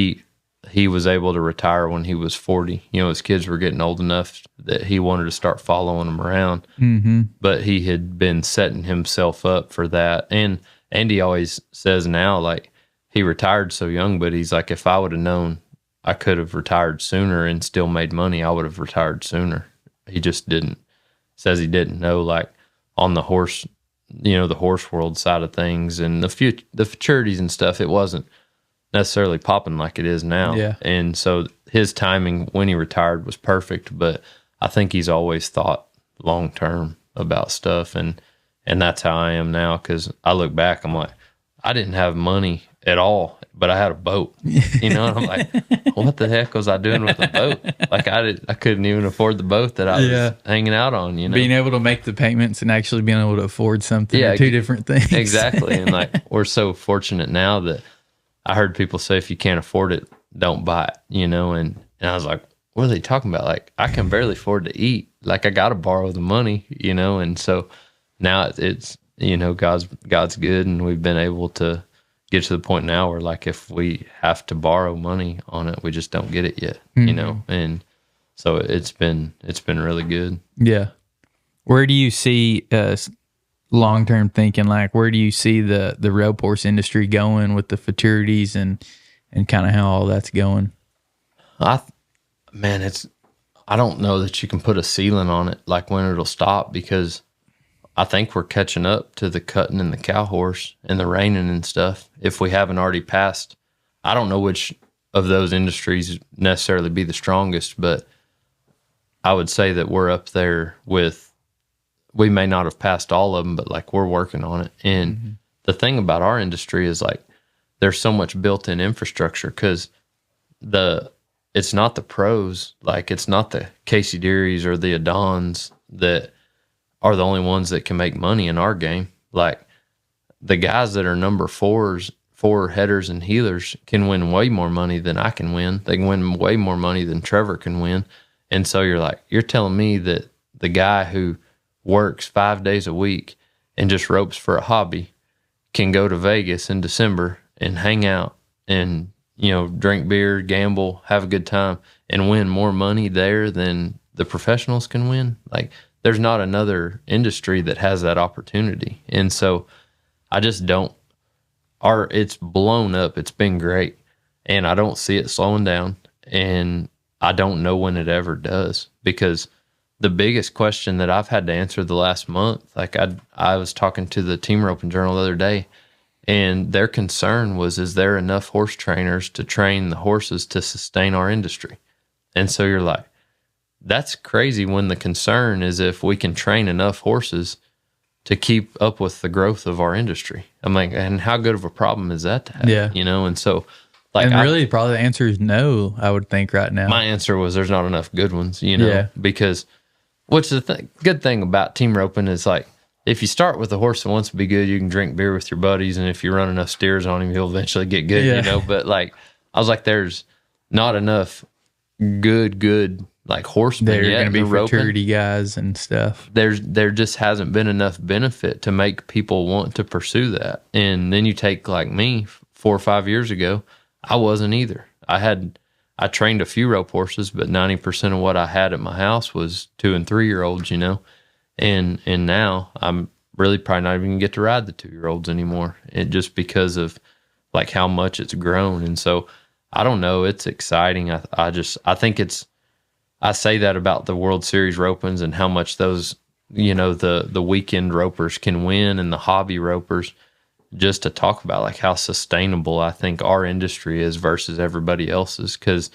he was able to retire when he was 40. You know, his kids were getting old enough that he wanted to start following them around. Mm-hmm. But he had been setting himself up for that. And Andy always says now, like, he retired so young, but he's like, if I would have known I could have retired sooner and still made money, I would have retired sooner. He just didn't. Says he didn't know, like, on the horse, you know, the horse world side of things and the futurities and stuff, it wasn't necessarily popping like it is now. Yeah. And so his timing when he retired was perfect, but I think he's always thought long term about stuff, and that's how I am now, because I look back, I'm like, I didn't have money at all, but I had a boat, you know, and I'm like, what the heck was I doing with a boat? Like, I couldn't even afford the boat that I was hanging out on, you know. Being able to make the payments and actually being able to afford something are two different things. Exactly. And like, we're so fortunate now that I heard people say, if you can't afford it, don't buy it, you know, and I was like, what are they talking about? Like, I can barely afford to eat. Like, I got to borrow the money, you know, and so now it's you know, God's good, and we've been able to get to the point now where, like, if we have to borrow money on it, we just don't get it yet, you know, and so it's been really good. Yeah. Where do you see long-term thinking? Like, where do you see the rope horse industry going with the futurities and kind of how all that's going? I don't know that you can put a ceiling on it, like when it'll stop, because I think we're catching up to the cutting and the cow horse and the reining and stuff. If we haven't already passed, I don't know which of those industries necessarily be the strongest, but I would say that we're up there with, we may not have passed all of them, but like, we're working on it. And the thing about our industry is, like, there's so much built-in infrastructure, because it's not the pros, like, it's not the Casey Dearys or the Adons that are the only ones that can make money in our game. Like, the guys that are number four headers and healers can win way more money than I can win. They can win way more money than Trevor can win. And so you're telling me that the guy who works 5 days a week and just ropes for a hobby can go to Vegas in December and hang out and, you know, drink beer, gamble, have a good time, and win more money there than the professionals can win? Like, there's not another industry that has that opportunity. And so I just don't, it's blown up. It's been great. And I don't see it slowing down. And I don't know when it ever does, because the biggest question that I've had to answer the last month, like, I was talking to the Team Roping Journal the other day, and their concern was, is there enough horse trainers to train the horses to sustain our industry? And so you're like, that's crazy, when the concern is if we can train enough horses to keep up with the growth of our industry. I'm like, and how good of a problem is that to have? Yeah. You know, and so, like, and really, probably the answer is no, I would think right now. My answer was, there's not enough good ones, you know, because what's the good thing about team roping is, like, if you start with a horse that wants to be good, you can drink beer with your buddies, and if you run enough steers on him, he'll eventually get good, you know. But, like, I was like, there's not enough good like horsemen they're yet. Going to be futurity guys and stuff. There just hasn't been enough benefit to make people want to pursue that. And then you take, like me, 4 or 5 years ago, I wasn't either. I trained a few rope horses, but 90% of what I had at my house was 2 and 3 year olds, you know. And now I'm really probably not even gonna get to ride the 2-year-olds anymore. It just because of, like, how much it's grown. And so I don't know. It's exciting. I think I say that about the World Series ropings and how much those, you know, the weekend ropers can win, and the hobby ropers, just to talk about, like, how sustainable I think our industry is versus everybody else's. Because,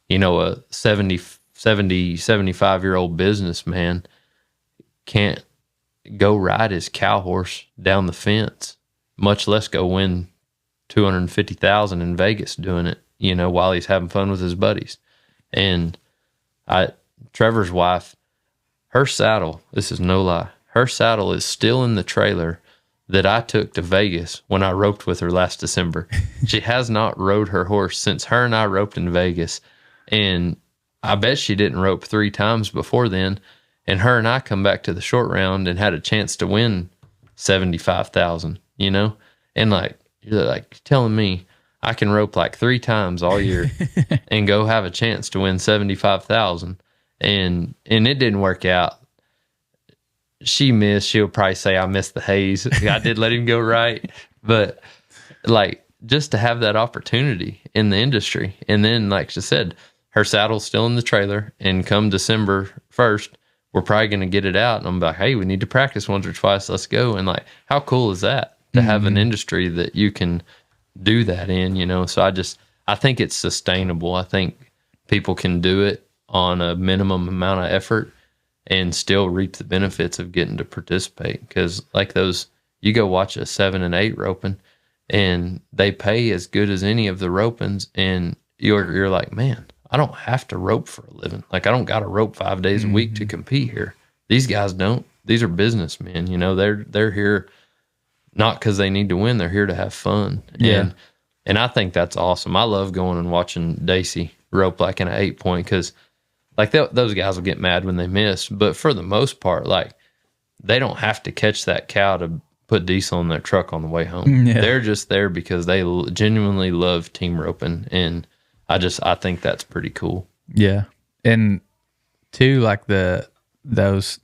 you know, a 75-year-old businessman can't go ride his cow horse down the fence, much less go win $250,000 in Vegas doing it, you know, while he's having fun with his buddies. And Trevor's wife, her saddle, this is no lie, her saddle is still in the trailer that I took to Vegas when I roped with her last December. She has not rode her horse since her and I roped in Vegas. And I bet she didn't rope 3 times before then. And her and I come back to the short round and had a chance to win $75,000, you know? And, like, you're like telling me I can rope like 3 times all year and go have a chance to win 75,000. And it didn't work out. She missed. She'll probably say I missed the haze. I did let him go right, but like just to have that opportunity in the industry, and then like she said, her saddle's still in the trailer, and come December 1st, we're probably going to get it out. And I'm like, hey, we need to practice once or twice. Let's go. And like, how cool is that to have an industry that you can do that in? You know, so I think it's sustainable. I think people can do it on a minimum amount of effort and still reap the benefits of getting to participate. Because like those, you go watch a 7 and 8 roping, and they pay as good as any of the ropings, and you're like, man, I don't have to rope for a living. Like, I don't got to rope 5 days a week to compete here. These guys don't. These are businessmen. You know, they're here not because they need to win. They're here to have fun. Yeah. And I think that's awesome. I love going and watching Daisy rope like in an 8-point, because like those guys will get mad when they miss. But for the most part, like, they don't have to catch that cow to put diesel in their truck on the way home. Yeah. They're just there because they genuinely love team roping. And I think that's pretty cool. Yeah. And too, like those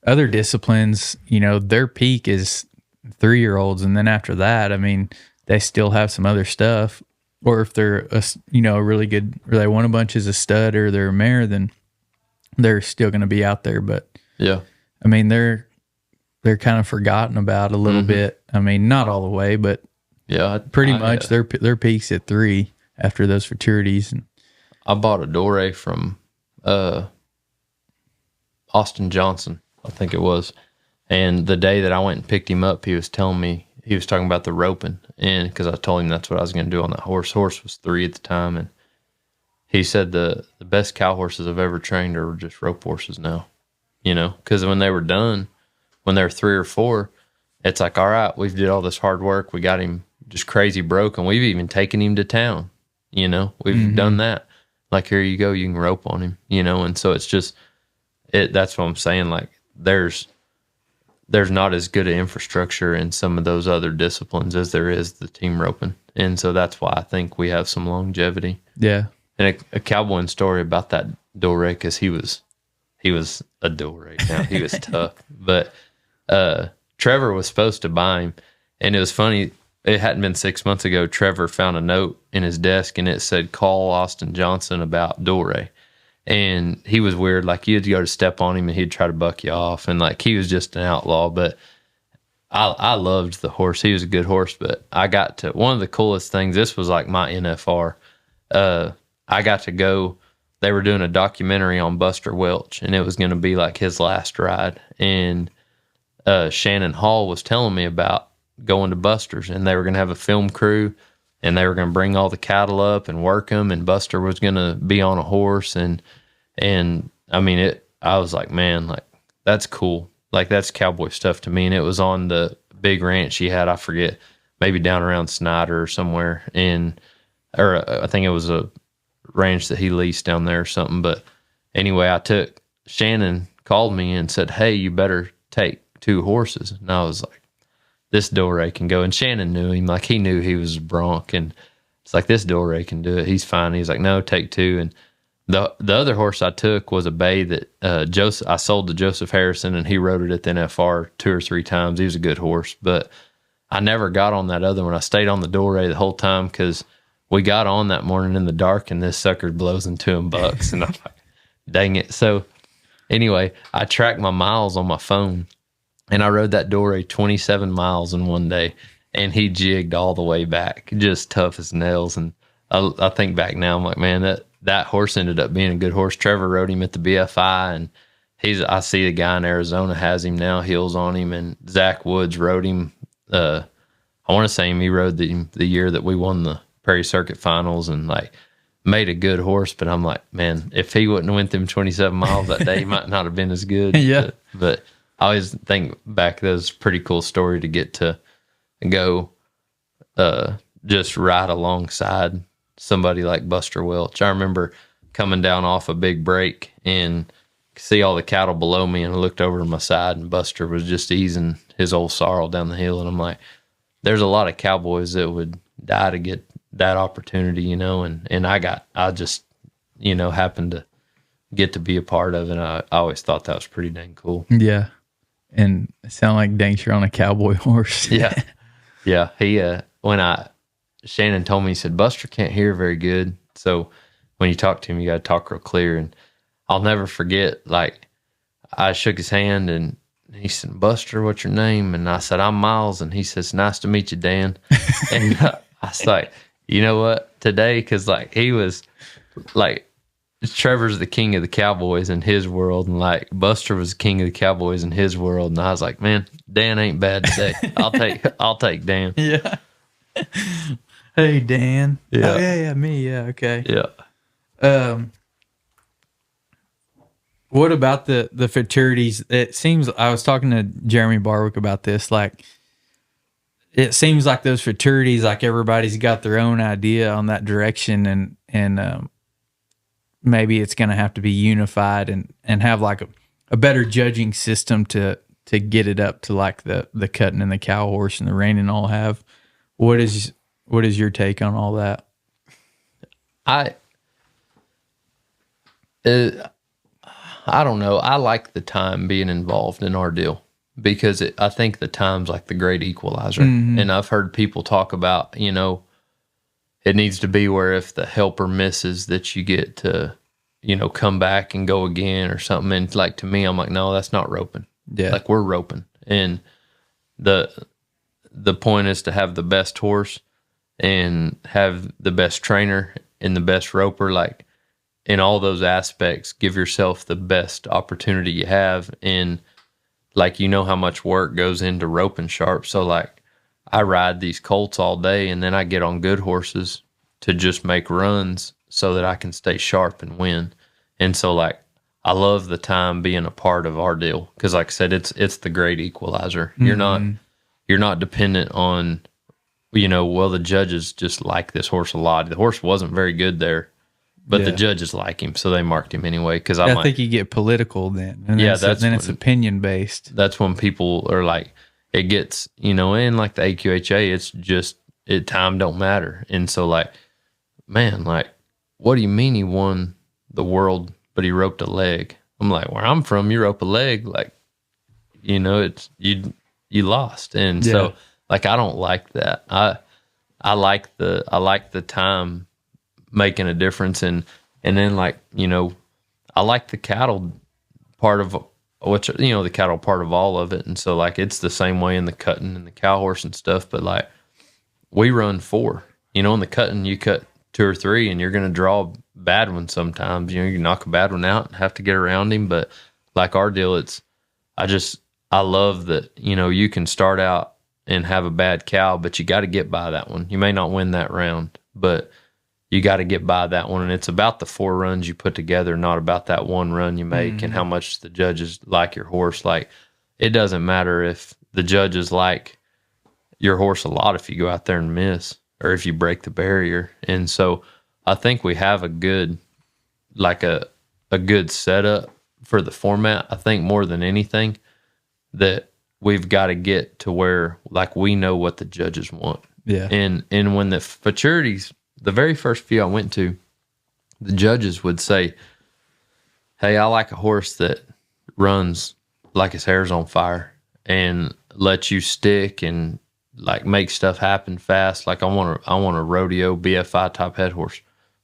other disciplines, you know, their peak is 3-year-olds. And then after that, I mean, they still have some other stuff. Or if they're, a really good, or they won a bunch as a stud or they're a mare, then they're still going to be out there. But yeah, I mean, they're kind of forgotten about a little bit. I mean, not all the way, but yeah, pretty much their peaks at 3 after those futurities. And I bought a Dore from Austin Johnson, I think it was. And the day that I went and picked him up, he was telling me, he was talking about the roping, and because I told him that's what I was going to do on that horse. Horse was 3 at the time, and he said the best cow horses I've ever trained are just rope horses now. You know, because when they were done, when they were 3 or 4, it's like, all right, we've did all this hard work. We got him just crazy broke, and we've even taken him to town. You know, we've done that. Like, here you go, you can rope on him. You know, and so it's just that's what I'm saying. Like, there's not as good an infrastructure in some of those other disciplines as there is the team roping. And so that's why I think we have some longevity. Yeah. And a cowboy story about that Dore, because he was a Dore now. He was tough. But Trevor was supposed to buy him. And it was funny. It hadn't been 6 months ago. Trevor found a note in his desk, and it said, call Austin Johnson about Dore. And he was weird. Like, you'd go to step on him and he'd try to buck you off. And like, he was just an outlaw. But I loved the horse. He was a good horse. But I got to, one of the coolest things, this was like my NFR. I got to go, they were doing a documentary on Buster Welch, and it was going to be like his last ride. And Shannon Hall was telling me about going to Buster's, and they were going to have a film crew, and they were going to bring all the cattle up and work them, and Buster was going to be on a horse. And I mean, I was like, man, like, that's cool. Like, that's cowboy stuff to me. And it was on the big ranch he had, I forget, maybe down around Snyder or somewhere. Or I think it was a ranch that he leased down there or something. But anyway, Shannon called me and said, hey, you better take 2 horses. And I was like, this Dore can go. And Shannon knew him. Like, he knew he was a bronc. And it's like, this Dore can do it. He's fine. He's like, no, take 2. And the other horse I took was a bay that I sold to Joseph Harrison, and he rode it at the NFR 2 or 3 times. He was a good horse. But I never got on that other one. I stayed on the Dore the whole time because we got on that morning in the dark, and this sucker blows into him bucks. And I'm like, dang it. So anyway, I tracked my miles on my phone, and I rode that Dore 27 miles in one day, and he jigged all the way back, just tough as nails. And I think back now, I'm like, man, that horse ended up being a good horse. Trevor rode him at the BFI, and I see the guy in Arizona has him now, heels on him, and Zach Woods rode him. I want to say he rode the year that we won the Prairie Circuit Finals, and like made a good horse. But I'm like, man, if he wouldn't have went them 27 miles that day, he might not have been as good. Yeah. But I always think back, that was a pretty cool story to get to go just ride alongside somebody like Buster Welch. I remember coming down off a big break and see all the cattle below me, and I looked over to my side, and Buster was just easing his old sorrel down the hill. And I'm like, there's a lot of cowboys that would die to get that opportunity, you know, and I just, you know, happened to get to be a part of it. I always thought that was pretty dang cool. Yeah. And it sounded like dang you're on a cowboy horse. Yeah. Yeah. He, Shannon told me, he said, Buster can't hear very good. So when you talk to him, you got to talk real clear. And I'll never forget, like, I shook his hand and he said, Buster, what's your name? And I said, I'm Miles. And he says, nice to meet you, Dan. And I was like, you know what, today, because like he was like, Trevor's the king of the Cowboys in his world, and like Buster was the king of the Cowboys in his world. And I was like, man, Dan ain't bad today. I'll take Dan. Yeah. Hey, Dan. Yeah. Oh, yeah, me. Yeah, okay. Yeah. What about the futurities? It seems, I was talking to Jeremy Barwick about this, like, it seems like those futurities, like everybody's got their own idea on that direction, and maybe it's going to have to be unified and have like a better judging system to get it up to like the cutting and the cow horse and the reining all have. What is your take on all that? I don't know. I like the time being involved in our deal because I think the time's like the great equalizer. Mm-hmm. And I've heard people talk about, you know, it needs to be where if the helper misses that you get to, you know, come back and go again or something. And like, to me, I'm like, no, that's not roping. Yeah. Like, we're roping. And the point is to have the best horse and have the best trainer and the best roper. Like, in all those aspects, give yourself the best opportunity you have. And like, you know how much work goes into roping sharp. So like, I ride these colts all day and then I get on good horses to just make runs so that I can stay sharp and win. And so like, I love the time being a part of our deal. Cause like I said, it's the great equalizer. Mm-hmm. You're not dependent on, you know, well, the judges just like this horse a lot. The horse wasn't very good there, but the judges like him. So they marked him anyway. Cause I think you get political then. And it's opinion based. That's when people are like, it gets, you know, in like the AQHA, it's just, time don't matter. And so like, man, like, what do you mean he won the world, but he roped a leg? I'm like, where I'm from, you rope a leg, like, you know, it's, you lost. And so like, I don't like that. I like the time making a difference. And then like, you know, I like the cattle part of which, you know, the cattle part of all of it. And so like, it's the same way in the cutting and the cow horse and stuff, but like, we run 4, you know, in the cutting, you cut 2 or 3 and you're going to draw a bad one sometimes, you know, you knock a bad one out and have to get around him. But like our deal, I love that, you know, you can start out and have a bad cow, but you got to get by that one. You may not win that round, but you got to get by that one. And it's about the 4 runs you put together, not about that one run you make and how much the judges like your horse. Like, it doesn't matter if the judges like your horse a lot if you go out there and miss or if you break the barrier. And so I think we have a good setup for the format. I think more than anything that we've got to get to where like we know what the judges want. Yeah. And when the futurities, the very first few I went to, the judges would say, hey, I like a horse that runs like his hair's on fire and lets you stick and like make stuff happen fast. Like I want a rodeo BFI type head horse.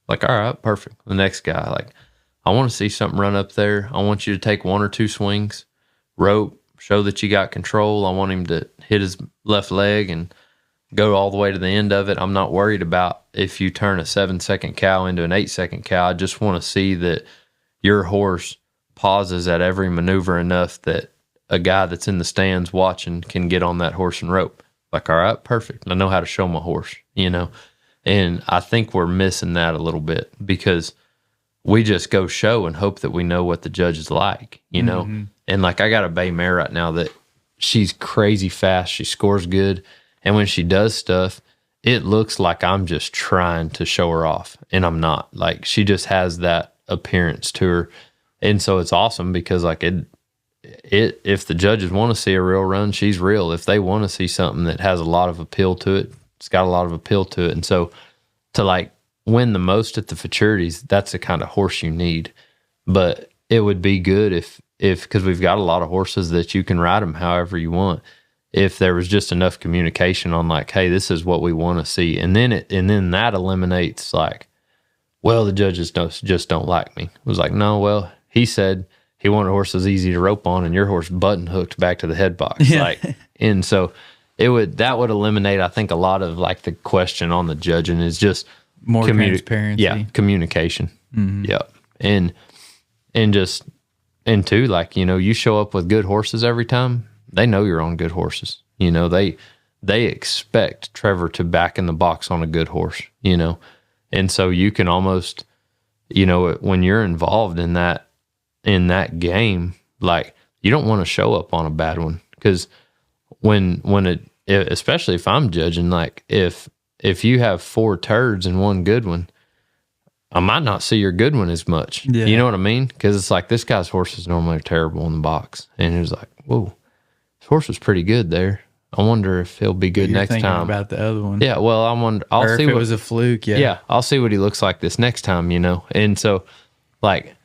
Like, all right, perfect. The next guy, like, I want to see something run up there. I want you to take 1 or 2 swings, rope, show that you got control. I want him to hit his left leg and go all the way to the end of it. I'm not worried about if you turn a 7-second cow into an 8-second cow. I just want to see that your horse pauses at every maneuver enough that a guy that's in the stands watching can get on that horse and rope. Like, all right, perfect. I know how to show my horse, you know? And I think we're missing that a little bit because we just go show and hope that we know what the judges like, you know? And like, I got a bay mare right now that she's crazy fast. She scores good. And when she does stuff, it looks like I'm just trying to show her off, and I'm not. Like, she just has that appearance to her. And so it's awesome because like if the judges want to see a real run, she's real. If they want to see something that has a lot of appeal to it, it's got a lot of appeal to it. And so to like win the most at the futurities, that's the kind of horse you need. But it would be good if because we've got a lot of horses that you can ride them however you want. If there was just enough communication on like, hey, this is what we want to see, and then that eliminates like, well, the judges just don't like me. It was like, no, well, he said he wanted horses easy to rope on, and your horse button hooked back to the head box. Yeah. Like, and so that would eliminate, I think, a lot of like the question on the judging is just more transparency. Yeah, communication. Mm-hmm. Yeah, and two, like, you know, you show up with good horses every time. They know you're on good horses. You know, they expect Trevor to back in the box on a good horse. You know, and so you can almost, you know, when you're involved in that game, like, you don't want to show up on a bad one, because especially if I'm judging, like if you have 4 turds and 1 good one, I might not see your good one as much. Yeah. You know what I mean? Because it's like, this guy's horse is normally terrible in the box, and it was like, whoa, this horse was pretty good there. I wonder if he'll be good next time. About the other one, yeah. Well, I wonder. I'll see if it was a fluke. Yeah, I'll see what he looks like this next time. You know, and so like,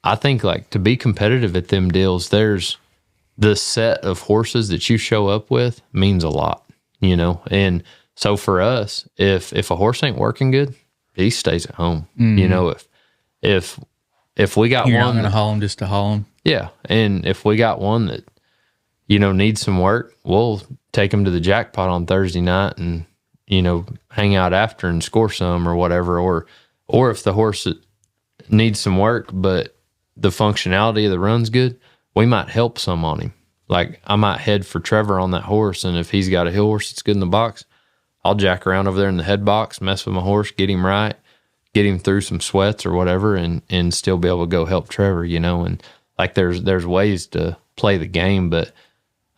I think like to be competitive at them deals, there's the set of horses that you show up with means a lot. You know, and so for us, if a horse ain't working good, he stays at home. Mm-hmm. You know, if we got You're one, not going to haul him just to haul him. Yeah, and if we got one that, you know, needs some work, we'll take him to the jackpot on Thursday night and, you know, hang out after and score some or whatever. Or if the horse needs some work but the functionality of the run's good, we might help some on him. Like, I might head for Trevor on that horse, and if he's got a hill horse that's good in the box, I'll jack around over there in the head box, mess with my horse, get him right, get him through some sweats or whatever, and still be able to go help Trevor, you know. And like, there's ways to play the game, but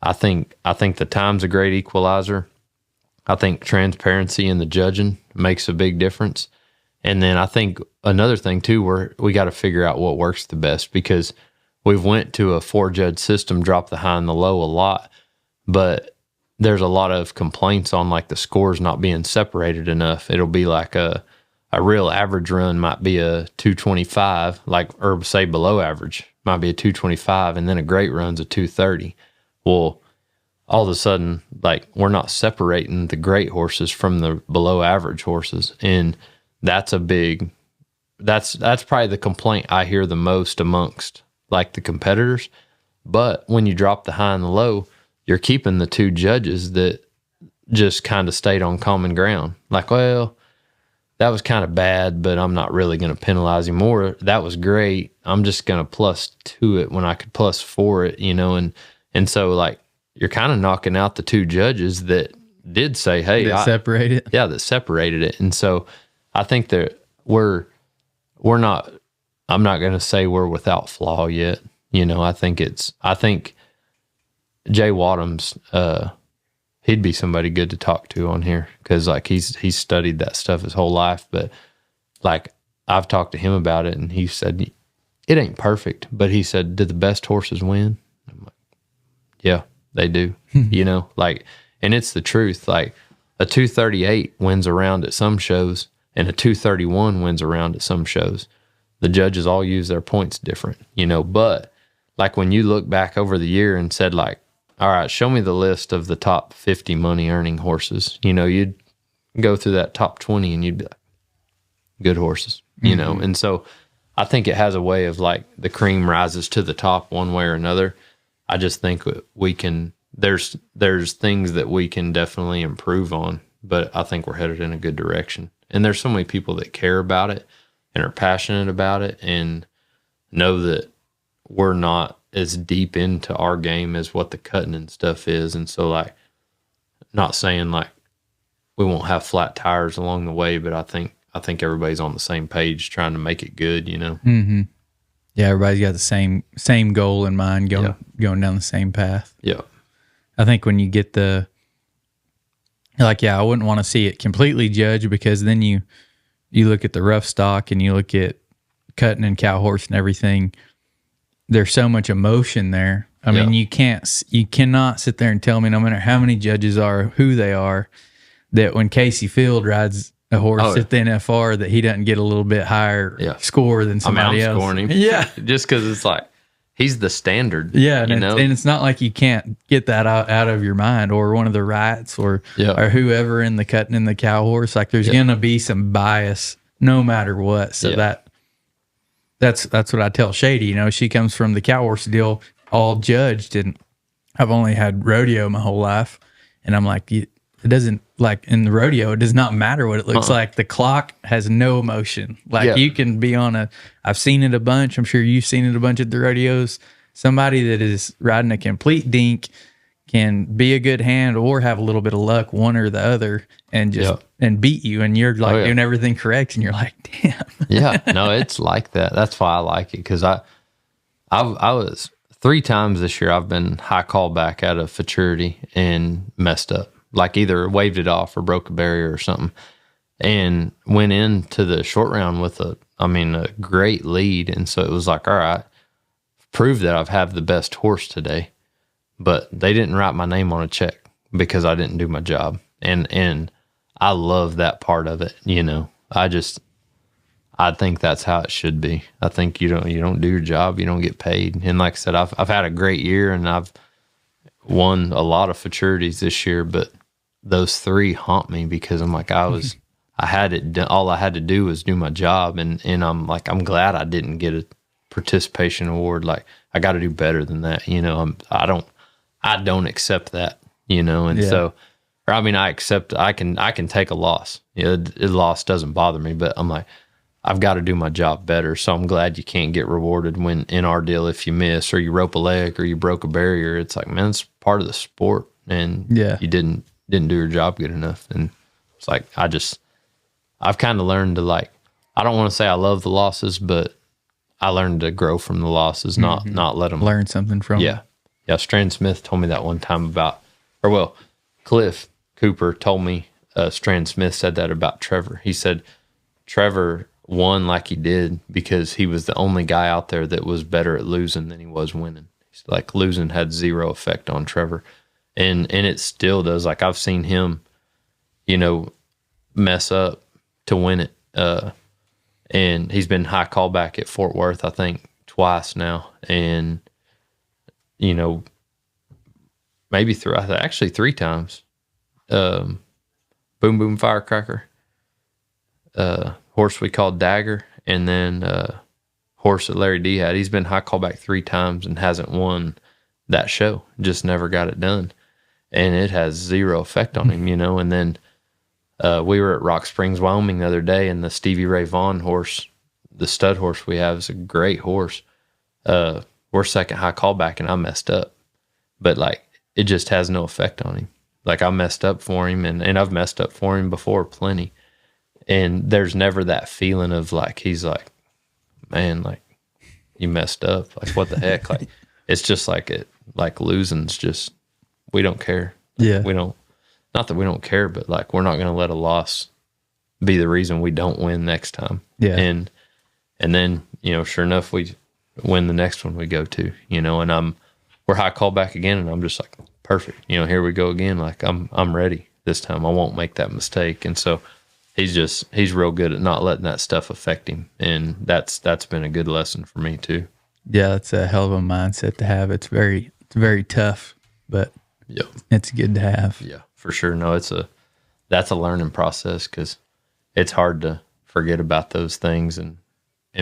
I think the time's a great equalizer. I think transparency in the judging makes a big difference. And then I think another thing too, we got to figure out what works the best, because we've went to a 4-judge system, drop the high and the low a lot, but there's a lot of complaints on like the scores not being separated enough. It'll be like a real average run might be a 225, like, or say below average might be a 225, and then a great run's a 230. Well, all of a sudden, like, we're not separating the great horses from the below average horses, and that's probably the complaint I hear the most amongst like the competitors. But when you drop the high and the low, you're keeping the 2 judges that just kind of stayed on common ground. Like, well, that was kind of bad, but I'm not really going to penalize him more. That was great. I'm just going to +2 it when I could +4 it, you know. And so, like, you're kind of knocking out the 2 judges that did say, hey, that separated. Yeah, that separated it. And so I think that we're not, I'm not going to say we're without flaw yet. You know, I think Jay Wadham's, he'd be somebody good to talk to on here, because like he's studied that stuff his whole life. But like, I've talked to him about it, and he said it ain't perfect, but he said, do the best horses win? I'm like, yeah, they do. You know, like, and it's the truth. Like, a 238 wins around at some shows, and a 231 wins around at some shows. The judges all use their points different, you know. But like, when you look back over the year and said like, all right, show me the list of the top 50 money earning horses, you know, you'd go through that top 20 and you'd be like, good horses, you know. And so I think it has a way of like, the cream rises to the top one way or another. I just think we can, there's things that we can definitely improve on, but I think we're headed in a good direction. And there's so many people that care about it and are passionate about it and know that we're not as deep into our game as what the cutting and stuff is. And so, like, not saying like we won't have flat tires along the way, but I think everybody's on the same page trying to make it good, you know? Mm-hmm. Yeah, everybody's got the same goal in mind, going down the same path. Yeah. I think when you get I wouldn't want to see it completely judged, because then you look at the rough stock and you look at cutting and cow horse and everything. There's so much emotion there. I mean, you cannot sit there and tell me, no matter how many judges are, who they are, that when Casey Field rides a horse Oh, at the NFR that he doesn't get a little bit higher score than somebody else. I'm scoring him. Yeah. Just because it's like, he's the standard. Yeah. And, know? And it's not like you can't get that out of your mind, or one of the rights or whoever in the cutting in the cow horse. Like there's going to be some bias no matter what. So that's what I tell Shady. You know, she comes from the cow horse deal, all judged, and I've only had rodeo my whole life. And I'm like, it doesn't, like in the rodeo, it does not matter what it looks like. The clock has no emotion. Like you can be on I've seen it a bunch. I'm sure you've seen it a bunch at the rodeos. Somebody that is riding a complete dink can be a good hand or have a little bit of luck, one or the other, and just and beat you. And you're like doing everything correct. And you're like, damn. No, it's like that. That's why I like it. Cause I was 3 times this year. I've been high callback out of Futurity and messed up. Like either waved it off or broke a barrier or something, and went into the short round with a great lead. And so it was like, all right, prove that I've had the best horse today, but they didn't write my name on a check because I didn't do my job. And I love that part of it. You know, I think that's how it should be. I think you don't do your job, you don't get paid. And like I said, I've had a great year and I've won a lot of futurities this year, but those 3 haunt me because I'm like, I had it done. All I had to do was do my job. And I'm like, I'm glad I didn't get a participation award. Like I got to do better than that. You know, I don't accept that, you know? And so, I accept, I can take a loss. You know, a loss doesn't bother me, but I'm like, I've got to do my job better. So I'm glad you can't get rewarded when in our deal, if you miss or you rope a leg or you broke a barrier, it's like, man, it's part of the sport. And you didn't do your job good enough. And it's like, I've kind of learned to, like, I don't want to say I love the losses, but I learned to grow from the losses, not let them learn something from them. Yeah. Strand Smith told me that one time Cliff Cooper told me, Strand Smith said that about Trevor. He said, Trevor won like he did because he was the only guy out there that was better at losing than he was winning. Like losing had 0 effect on Trevor. And it still does. Like I've seen him, you know, mess up to win it. And he's been high callback at Fort Worth, I think, twice now. And, you know, maybe 3 times. Boom Boom Firecracker. Horse we called Dagger, and then horse that Larry D had. He's been high callback 3 times and hasn't won that show. Just never got it done. And it has 0 effect on him, you know. And then we were at Rock Springs, Wyoming the other day, and the Stevie Ray Vaughan horse, the stud horse we have, is a great horse. We're second high callback, and I messed up. But, like, it just has no effect on him. Like, I messed up for him, and I've messed up for him before plenty. And there's never that feeling of, like, he's like, man, like, you messed up. Like, what the heck? Like, it's just like it, like, losing's just, we don't care. Yeah. We don't, not that we don't care, but, like, we're not going to let a loss be the reason we don't win next time. Yeah. And then, you know, sure enough, we win the next one we go to, you know, and we're high callback again, and I'm just like, perfect. You know, here we go again. Like, I'm ready this time. I won't make that mistake. And so, he's real good at not letting that stuff affect him. And that's been a good lesson for me too. Yeah, that's a hell of a mindset to have. It's very tough, but it's good to have. Yeah, for sure. No, that's a learning process because it's hard to forget about those things and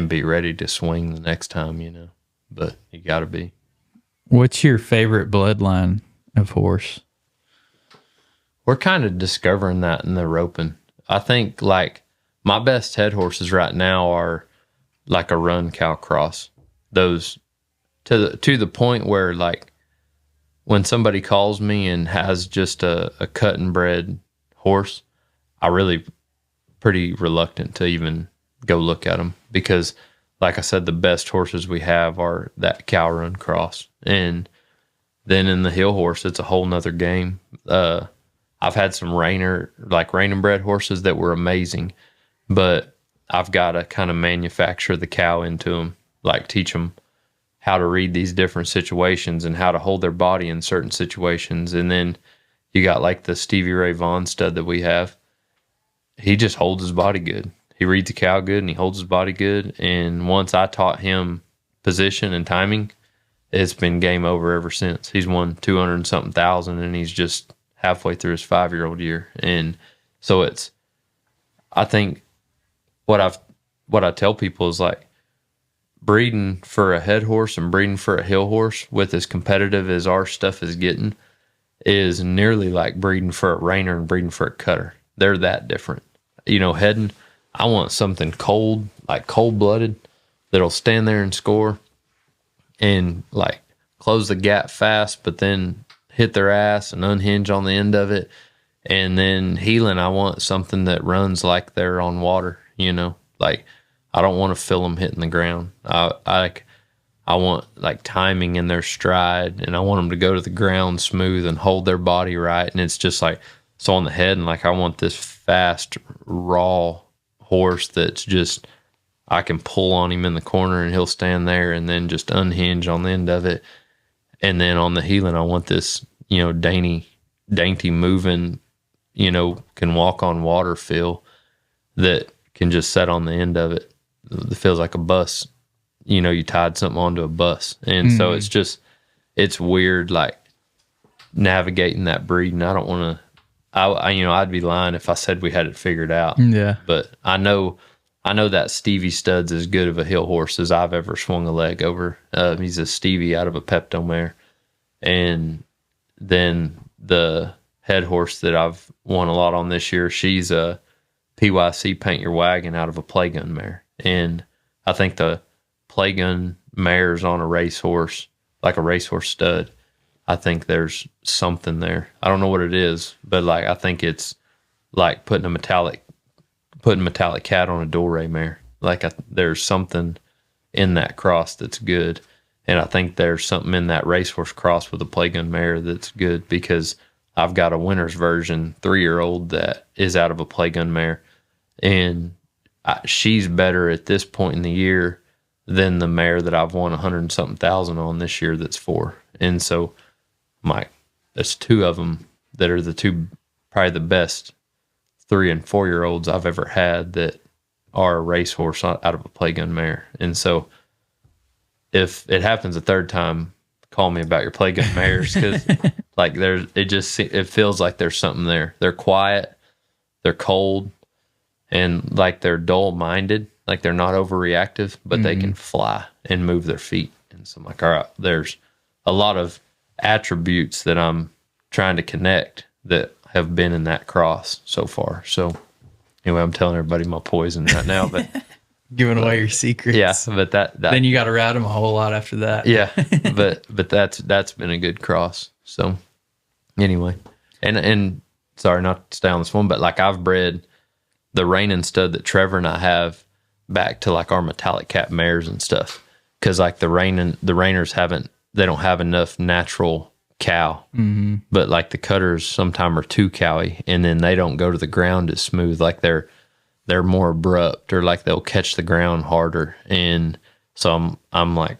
be ready to swing the next time, you know, but you got to be. What's your favorite bloodline of horse? We're kind of discovering that in the roping. I think, like, my best head horses right now are like a run cow cross. Those to the point where, like, when somebody calls me and has just a cut and bred horse, I really pretty reluctant to even go look at them because, like I said, the best horses we have are that cow run cross. And then in the hill horse, it's a whole nother game. I've had some rein and bred horses that were amazing, but I've got to kind of manufacture the cow into them, like teach them how to read these different situations and how to hold their body in certain situations. And then you got like the Stevie Ray Vaughan stud that we have. he just holds his body good. He reads the cow good and he holds his body good. And once I taught him position and timing, it's been game over ever since. He's won 200 and something thousand, and he's just halfway through his 5-year-old year. And so I think what I tell people is like, breeding for a head horse and breeding for a hill horse, with as competitive as our stuff is getting, is nearly like breeding for a reiner and breeding for a cutter. They're that different. Heading, I want something cold, like cold-blooded, that'll stand there and score and like close the gap fast, but then hit their ass and unhinge on the end of it. And then heeling, I want something that runs like they're on water, like I don't want to feel them hitting the ground. I want like timing in their stride, and I want them to go to the ground smooth and hold their body right. And it's just like, so on the head, and like I want this fast, raw horse that's just, I can pull on him in the corner and he'll stand there and then just unhinge on the end of it. And then on the heeling, I want this, dainty moving, can walk on water feel that can just set on the end of it. It feels like a bus. You tied something onto a bus. And so it's weird, like navigating that breed. And I don't want to, I'd be lying if I said we had it figured out. Yeah. But I know that Stevie Stud's as good of a hill horse as I've ever swung a leg over. He's a Stevie out of a Pepto mare. And then the head horse that I've won a lot on this year, she's a PYC Paint Your Wagon out of a Playgun mare. And I think the Playgun mares on a racehorse, like a racehorse stud, I think there's something there. I don't know what it is, but like I think it's like putting metallic cat on a Doré mare. Like there's something in that cross that's good, and I think there's something in that racehorse cross with a Playgun mare that's good, because I've got a winner's version 3-year-old that is out of a Playgun mare, and she's better at this point in the year than the mare that I've won 100 and something thousand on this year that's 4. And so there's 2 of them that are the 2 probably the best 3 and 4-year-olds I've ever had that are a racehorse out of a Playgun mare. And so if it happens a third time, call me about your Playgun mares, because like it feels like there's something there. They're quiet, they're cold, and like they're dull-minded, like they're not overreactive, but they can fly and move their feet. And so I'm like, all right, there's a lot of attributes that I'm trying to connect that have been in that cross so far. So anyway, I'm telling everybody my poison right now, but giving away your secrets. Yeah, but that then you got to ride them a whole lot after that. Yeah, but that's been a good cross. So anyway, and sorry, not to stay on this one, but like I've bred the reigning stud that Trevor and I have back to like our metallic cap mares and stuff, because like the reiners they don't have enough natural cow, but like the cutters sometimes are too cowy, and then they don't go to the ground as smooth. Like they're more abrupt, or like they'll catch the ground harder. And so I'm like,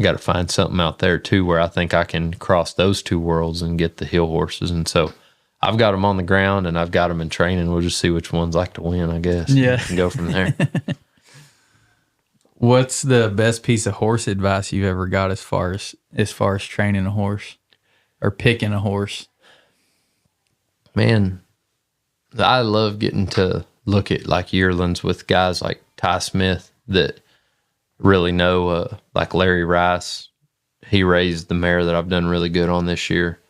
got to find something out there too where I think I can cross those 2 worlds and get the hill horses. And so I've got them on the ground and I've got them in training. We'll just see which ones like to win, I guess. Yeah, and go from there. What's the best piece of horse advice you've ever got as far as training a horse or picking a horse? Man, I love getting to look at like yearlings with guys like Ty Smith that really know, like Larry Rice. He raised the mare that I've done really good on this year.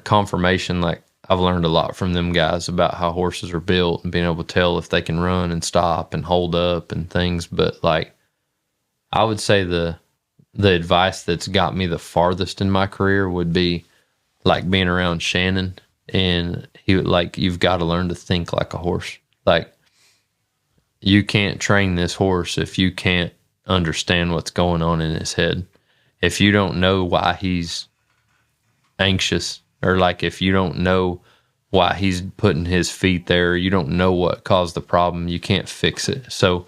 Conformation, like I've learned a lot from them guys about how horses are built and being able to tell if they can run and stop and hold up and things. But like, I would say the advice that's got me the farthest in my career would be like being around Shannon, and you've got to learn to think like a horse. Like, you can't train this horse if you can't understand what's going on in his head. If you don't know why he's anxious, or like if you don't know why he's putting his feet there, you don't know what caused the problem, you can't fix it. So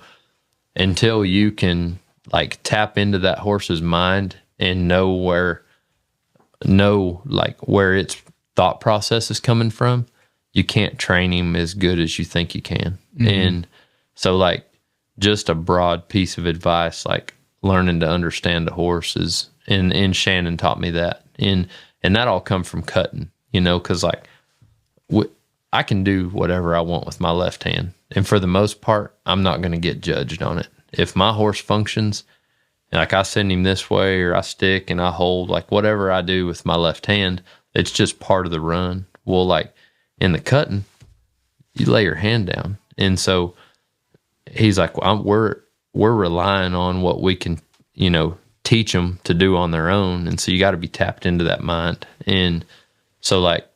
until you can like tap into that horse's mind and know where it's thought process is coming from, you can't train him as good as you think you can. And so like just a broad piece of advice, like learning to understand a horse is, and Shannon taught me that. And that all come from cutting, cause like I can do whatever I want with my left hand. And for the most part, I'm not going to get judged on it. If my horse functions, like I send him this way or I stick and I hold, like whatever I do with my left hand, it's just part of the run. Well, like in the cutting, you lay your hand down. And so he's like, well, we're relying on what we can, teach them to do on their own. And so you got to be tapped into that mind. And so like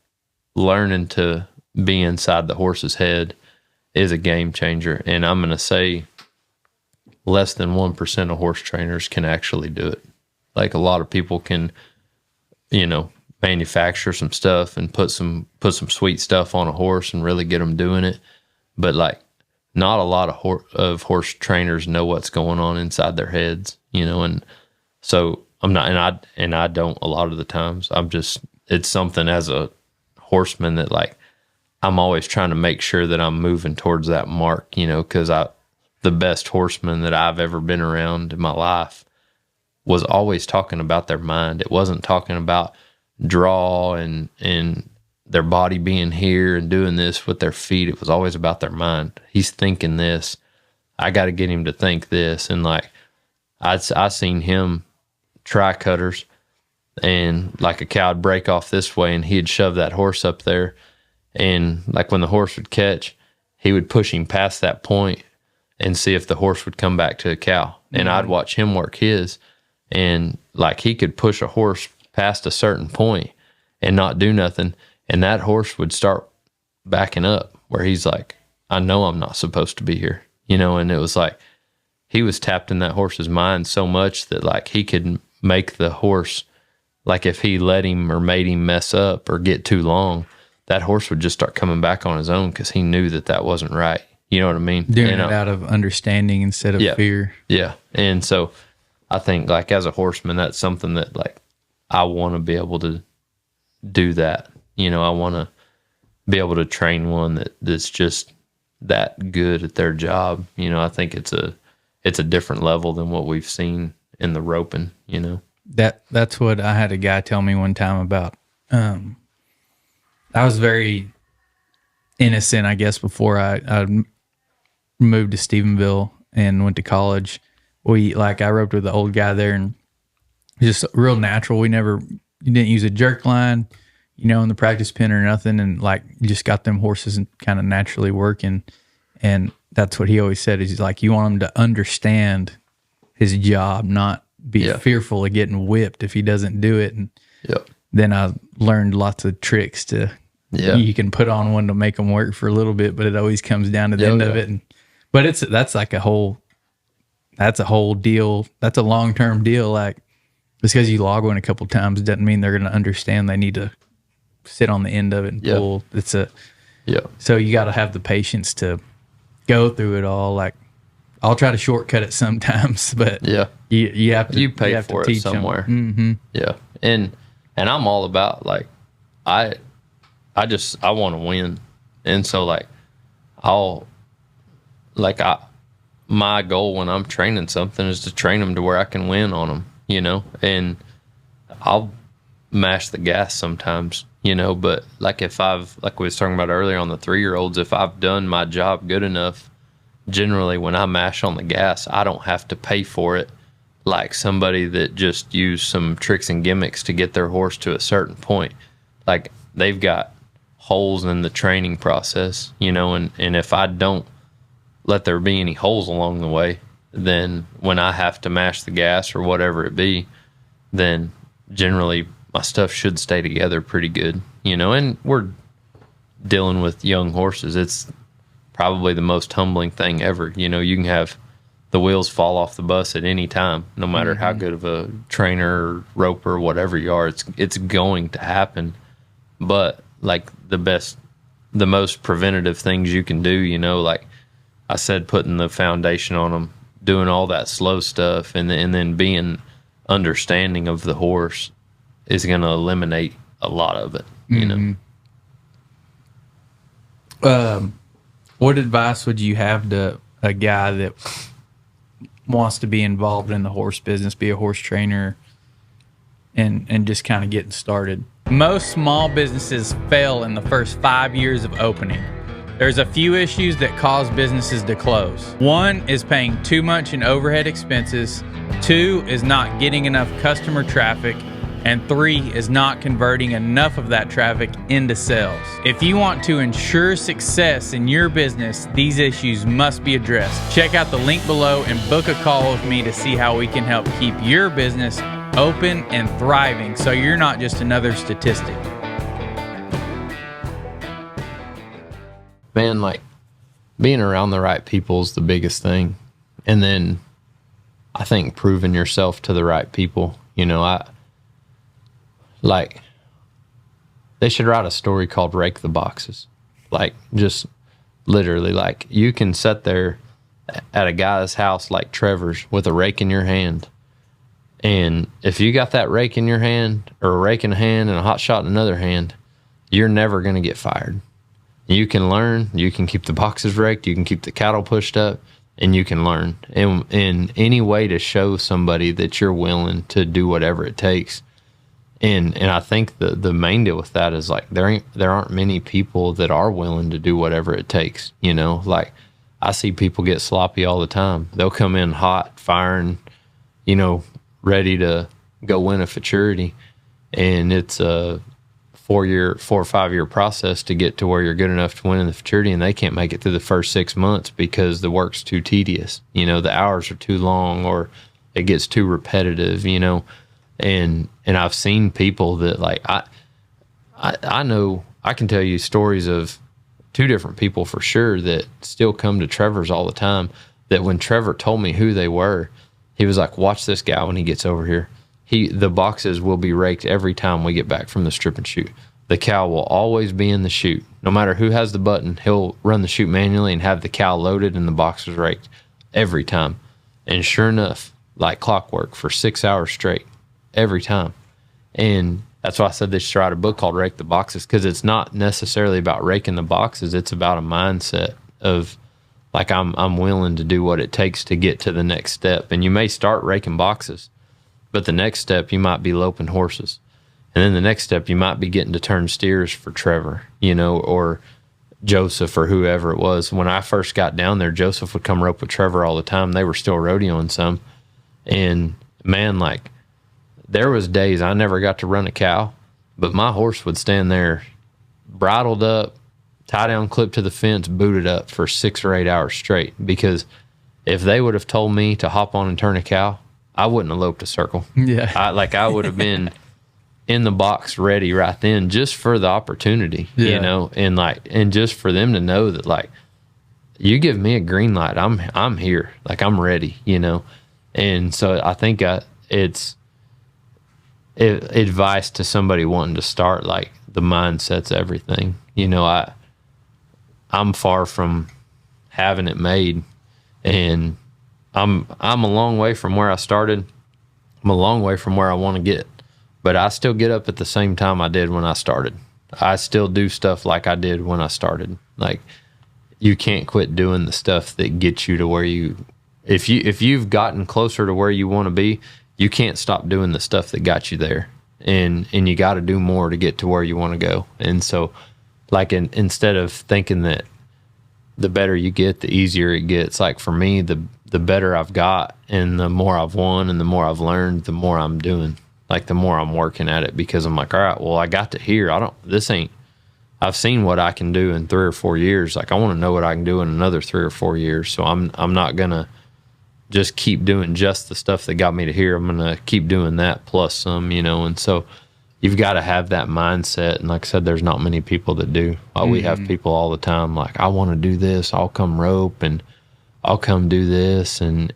learning to be inside the horse's head is a game changer. And I'm going to say less than 1% of horse trainers can actually do it. Like a lot of people can, manufacture some stuff and put some sweet stuff on a horse and really get them doing it. But like not a lot of horse trainers know what's going on inside their heads, and so I'm not, and I don't a lot of the times. It's something as a horseman that like, I'm always trying to make sure that I'm moving towards that mark, cause the best horseman that I've ever been around in my life was always talking about their mind. It wasn't talking about draw and their body being here and doing this with their feet. It was always about their mind. He's thinking this. I got to get him to think this. And like, I seen him try cutters and like a cow would break off this way and he'd shove that horse up there. And like when the horse would catch, he would push him past that point and see if the horse would come back to a cow. And I'd watch him work his. And like he could push a horse past a certain point and not do nothing. And that horse would start backing up where he's like, I know I'm not supposed to be here, and it was like, he was tapped in that horse's mind so much that like he could make the horse, like if he let him or made him mess up or get too long, that horse would just start coming back on his own because he knew that wasn't right. You know what I mean? Doing it out of understanding instead of fear. Yeah. And so I think like as a horseman, that's something that like I want to be able to do that. I want to be able to train one that's just that good at their job. I think it's a different level than what we've seen in the roping, That's what I had a guy tell me one time about. I was very innocent, I guess, before I moved to Stephenville and went to college. I roped with the old guy there and just real natural. You didn't use a jerk line, in the practice pen or nothing. And like, you just got them horses and kind of naturally working. And that's what he always said is like, you want him to understand his job, not be fearful of getting whipped if he doesn't do it. And then I learned lots of tricks you can put on one to make them work for a little bit, but it always comes down to the end of it. But that's a whole deal. That's a long-term deal. Like just because you log one a couple times doesn't mean they're going to understand they need to sit on the end of it and pull. So you got to have the patience to go through it all. Like I'll try to shortcut it sometimes, but you have to, you pay for it somewhere. Mm-hmm. Yeah. And I'm all about like, I want to win. And so like, my goal when I'm training something is to train them to where I can win on them, and I'll mash the gas sometimes, but like like we was talking about earlier on the 3-year-olds, if I've done my job good enough, generally when I mash on the gas, I don't have to pay for it like somebody that just used some tricks and gimmicks to get their horse to a certain point. Like they've got holes in the training process, and if I don't let there be any holes along the way, then when I have to mash the gas or whatever it be, then generally my stuff should stay together pretty good, and we're dealing with young horses. It's probably the most humbling thing ever. You can have the wheels fall off the bus at any time, no matter how good of a trainer or roper or whatever you are, it's going to happen. But like the most preventative things you can do, like I said, putting the foundation on them, doing all that slow stuff, and then being understanding of the horse is going to eliminate a lot of it, you know. What advice would you have to a guy that wants to be involved in the horse business, be a horse trainer, and just kind of getting started? Most small businesses fail in the first 5 years of opening. There's a few issues that cause businesses to close. One is paying too much in overhead expenses. Two is not getting enough customer traffic. And three is not converting enough of that traffic into sales. If you want to ensure success in your business, these issues must be addressed. Check out the link below and book a call with me to see how we can help keep your business open and thriving so you're not just another statistic. Man, like being around the right people is the biggest thing. And then I think proving yourself to the right people. You know, they should write a story called Rake the Boxes. Like, just literally, like, you can sit there at a guy's house like Trevor's with a rake in your hand. And if you got that rake in your hand, or a rake in a hand and a hot shot in another hand, you're never going to get fired. You can learn, you can keep the boxes raked, you can keep the cattle pushed up, and you can learn. And in any way to show somebody that you're willing to do whatever it takes. And I think the main deal with that is, like, there aren't many people that are willing to do whatever it takes, you know? Like, I see people get sloppy all the time. They'll come in hot, firing, you know, ready to go win a Futurity, and it's a 4 or 5 year process to get to where you're good enough to win in the Futurity, and they can't make it through the first 6 months because the work's too tedious. You know, the hours are too long, or it gets too repetitive, you know? And I've seen people that, like, I know, I can tell you stories of 2 different people for sure that still come to Trevor's all the time, that when Trevor told me who they were, he was like, watch this guy when he gets over here. The boxes will be raked every time we get back from the strip and shoot. The cow will always be in the chute. No matter who has the button, he'll run the chute manually and have the cow loaded and the boxes raked every time. And sure enough, like clockwork, for 6 hours straight, every time. And that's why I said they should write a book called Rake the Boxes, because it's not necessarily about raking the boxes. It's about a mindset of, like, I'm willing to do what it takes to get to the next step. And you may start raking boxes, but the next step you might be loping horses. And then the next step you might be getting to turn steers for Trevor, you know, or Joseph, or whoever it was. When I first got down there, Joseph would come rope with Trevor all the time. They were still rodeoing some. And man, like, there was days I never got to run a cow, but my horse would stand there bridled up, tie down, clip to the fence, booted up for 6 or 8 hours straight. Because if they would have told me to hop on and turn a cow, I wouldn't have loped a circle. Yeah. I would have been in the box ready right then, just for the opportunity, you know, and just for them to know that, like, you give me a green light, I'm here, like, I'm ready, you know. And so I think it's advice to somebody wanting to start, like, the mindset's everything. You know, I'm far from having it made, and I'm a long way from where I started. I'm a long way from where I want to get, but I still get up at the same time I did when I started. I still do stuff like I did when I started. Like, you can't quit doing the stuff that gets you to where if you've gotten closer to where you want to be, you can't stop doing the stuff that got you there. And you got to do more to get to where you want to go. And so, like, instead of thinking that the better you get, the easier it gets, like, for me, the better I've got, and the more I've won, and the more I've learned, the more I'm doing. Like, the more I'm working at it, because I'm like, all right, well, I got to here. I've seen what I can do in 3 or 4 years. Like, I want to know what I can do in another 3 or 4 years. So I'm not going to just keep doing just the stuff that got me to here. I'm going to keep doing that plus some, you know. And so you've got to have that mindset. And like I said, there's not many people that do. We have people all the time like, I want to do this. I'll come rope, and I'll come do this, and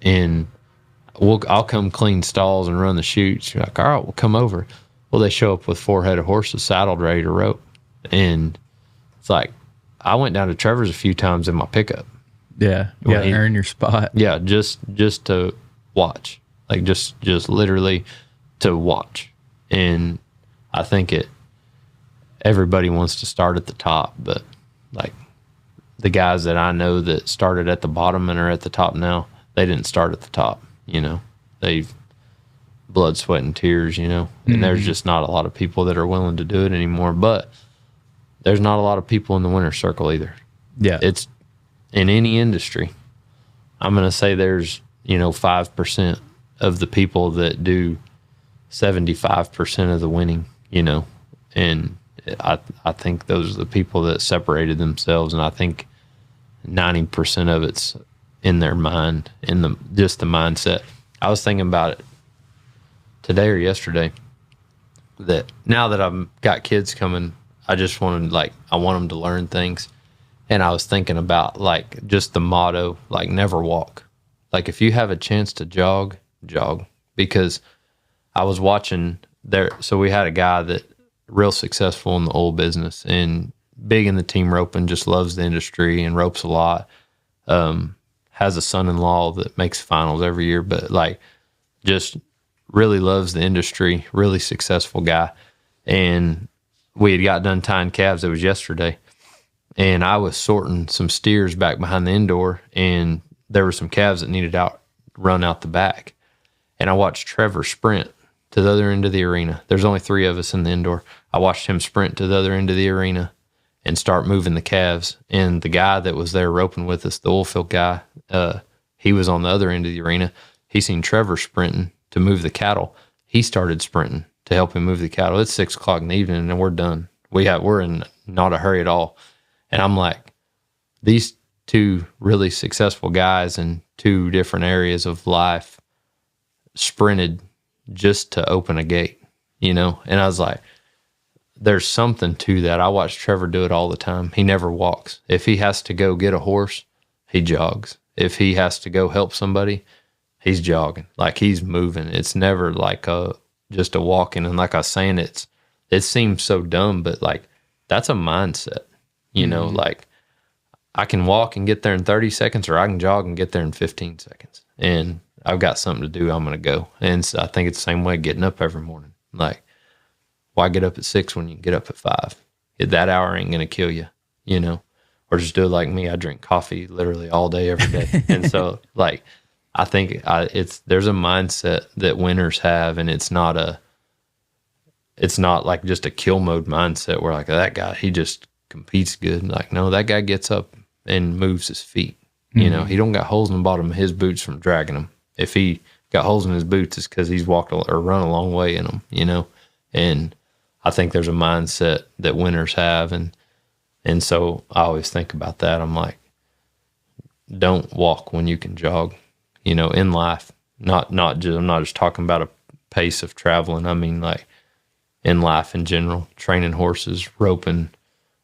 I'll come clean stalls and run the chutes. You're like, all right, we'll come over. Well, they show up with 4 head of horses saddled, ready to rope. And it's like, I went down to Trevor's a few times in my pickup. Yeah, you got to earn your spot. Yeah, just to watch, like just literally to watch. And I think everybody wants to start at the top, but like the guys that I know that started at the bottom and are at the top now, they didn't start at the top, they've blood, sweat, and tears, and there's just not a lot of people that are willing to do it anymore. But there's not a lot of people in the winner's circle either. Yeah. It's in any industry. I'm going to say there's, 5% of the people that do 75% of the winning, and I think those are the people that separated themselves. And I think 90% of it's in their mind, just the mindset. I was thinking about it today or yesterday that now that I've got kids coming, I just wanted, I want them to learn things. And I was thinking about just the motto, never walk. If you have a chance to jog, jog. Because I was watching so we had a guy that real successful in the oil business and big in the team roping, just loves the industry and ropes a lot. Has a son-in-law that makes finals every year, but just really loves the industry, really successful guy. And we had got done tying calves. It was yesterday. And I was sorting some steers back behind the indoor, and there were some calves that needed run out the back. And I watched Trevor sprint to the other end of the arena. There's only 3 of us in the indoor. I watched him sprint to the other end of the arena and start moving the calves. And the guy that was there roping with us, the oil field guy, he was on the other end of the arena. He seen Trevor sprinting to move the cattle. He started sprinting to help him move the cattle. It's 6 o'clock in the evening and we're done. We're in not a hurry at all. And I'm like, these 2 really successful guys in 2 different areas of life sprinted just to open a gate, And I was like, there's something to that. I watch Trevor do it all the time. He never walks. If he has to go get a horse, he jogs. If he has to go help somebody, he's jogging. He's moving. It's never just a walking. And like I was saying, it seems so dumb, but that's a mindset. I can walk and get there in 30 seconds, or I can jog and get there in 15 seconds. And I've got something to do. I'm going to go. And so I think it's the same way getting up every morning. Why get up at 6 when you can get up at 5? That hour ain't going to kill you, or just do it like me. I drink coffee literally all day, every day. And so I think there's a mindset that winners have, and it's not just a kill mode mindset where that guy, he just competes good. No, that guy gets up and moves his feet. He don't got holes in the bottom of his boots from dragging them. If he got holes in his boots, it's because he's walked or run a long way in them, And I think there's a mindset that winners have. And so I always think about that. I'm like, don't walk when you can jog, in life. I'm not just talking about a pace of traveling. I mean, in life in general, training horses, roping,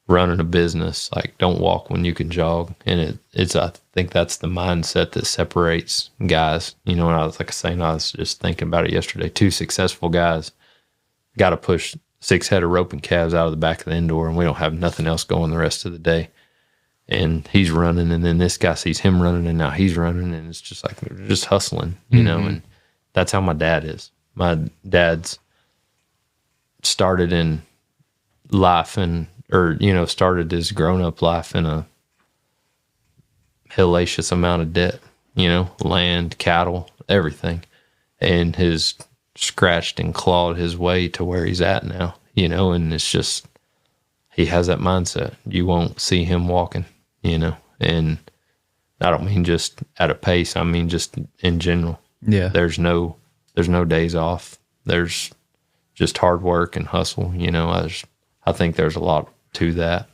running a business. Don't walk when you can jog. And I think that's the mindset that separates guys. And I was I was just thinking about it yesterday. 2 successful guys got to push 6 head of roping calves out of the back of the indoor, and we don't have nothing else going the rest of the day. And he's running, and then this guy sees him running, and now he's running, and it's just they're just hustling, and that's how my dad is. My dad's started in life started his grown-up life in a hellacious amount of debt, land, cattle, everything. And has scratched and clawed his way to where he's at now, and it's just, he has that mindset. You won't see him walking, and I don't mean just at a pace. I mean, just in general. Yeah. There's no days off. There's just hard work and hustle. I think there's a lot to that.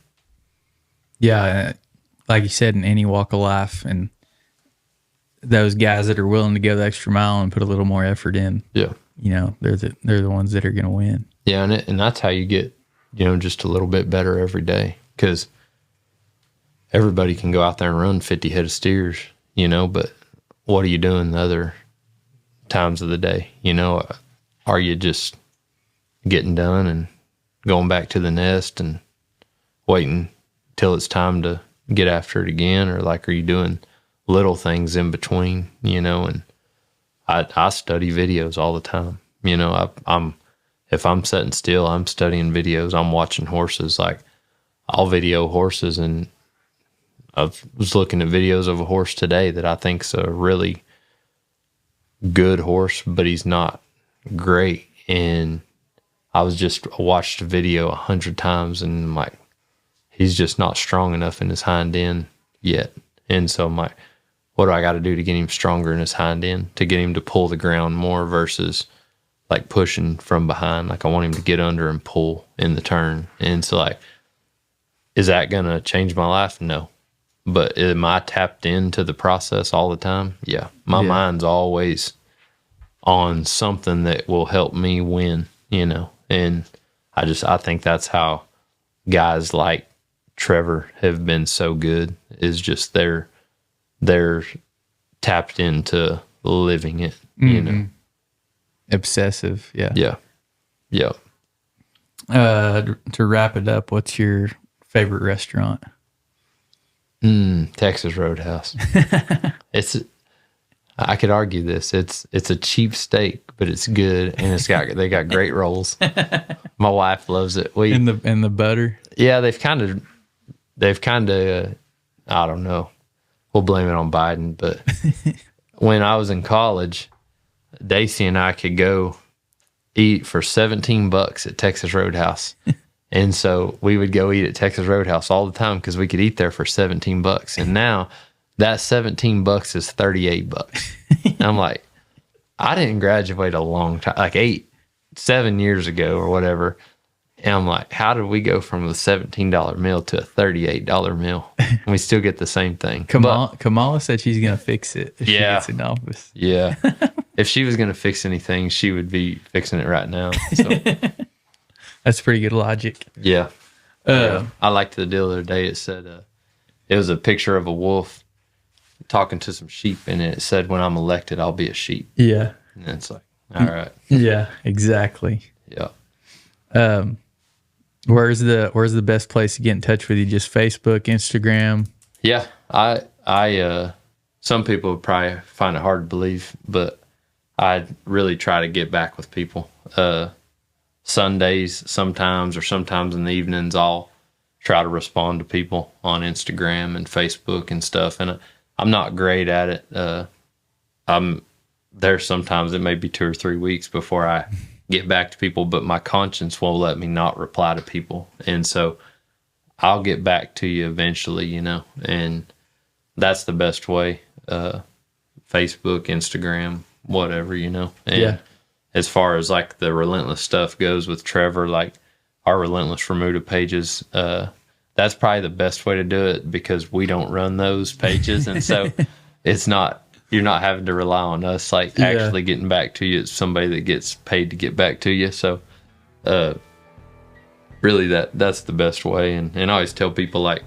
Yeah. Like you said, in any walk of life, and those guys that are willing to go the extra mile and put a little more effort in. Yeah. They're the ones that are going to win. Yeah. And that's how you get, just a little bit better every day. Because everybody can go out there and run 50 head of steers, but what are you doing the other times of the day? Are you just getting done and going back to the nest and waiting till it's time to get after it again? Or are you doing little things in between, and I study videos all the time. I'm if I'm sitting still, I'm studying videos, I'm watching horses. Like, I'll video horses, and I was looking at videos of a horse today that I think's a really good horse, but he's not great. And I watched a video 100 times, and I'm like, he's just not strong enough in his hind end yet. And so I'm like, what do I got to do to get him stronger in his hind end, to get him to pull the ground more versus like pushing from behind? Like, I want him to get under and pull in the turn. And so, like, is that going to change my life? No. But am I tapped into the process all the time? Yeah. My mind's always on something that will help me win, And I think that's how guys like Trevor have been so good, is just they're tapped into living it, Obsessive. Yeah. Yeah. Yeah. To wrap it up, what's your favorite restaurant? Texas Roadhouse. I could argue this. It's a cheap steak, but it's good, and they got great rolls. My wife loves it. And the butter. Yeah, they've kind of I don't know. We'll blame it on Biden, but when I was in college, Daisy and I could go eat for $17 at Texas Roadhouse. And so we would go eat at Texas Roadhouse all the time because we could eat there for $17. And now that $17 is $38. I'm like, I didn't graduate a long time, like 7 years ago or whatever. And I'm like, how did we go from a $17 meal to a $38 meal? And we still get the same thing. Kamala said she's going to fix it if she gets in office. Yeah. If she was going to fix anything, she would be fixing it right now. So. That's pretty good logic. Yeah. I liked the deal the other day. It said, it was a picture of a wolf talking to some sheep, and it said, when I'm elected, I'll be a sheep. Yeah. And it's like, all right. Yeah, exactly. Yeah. Where's the best place to get in touch with you? Just Facebook, Instagram? Yeah. I some people would probably find it hard to believe, but I really try to get back with people. Sundays sometimes, or sometimes in the evenings, I'll try to respond to people on Instagram and Facebook and stuff. And I'm not great at it. I'm there sometimes, it may be 2 or 3 weeks before I get back to people, but my conscience won't let me not reply to people. And so I'll get back to you eventually, and that's the best way. Facebook, Instagram, whatever, And as far as like the Relentless stuff goes with Trevor, like our Relentless Remuda pages, that's probably the best way to do it because we don't run those pages. And so you're not having to rely on us, like actually getting back to you. It's somebody that gets paid to get back to you. So, really that's the best way. And I always tell people, like,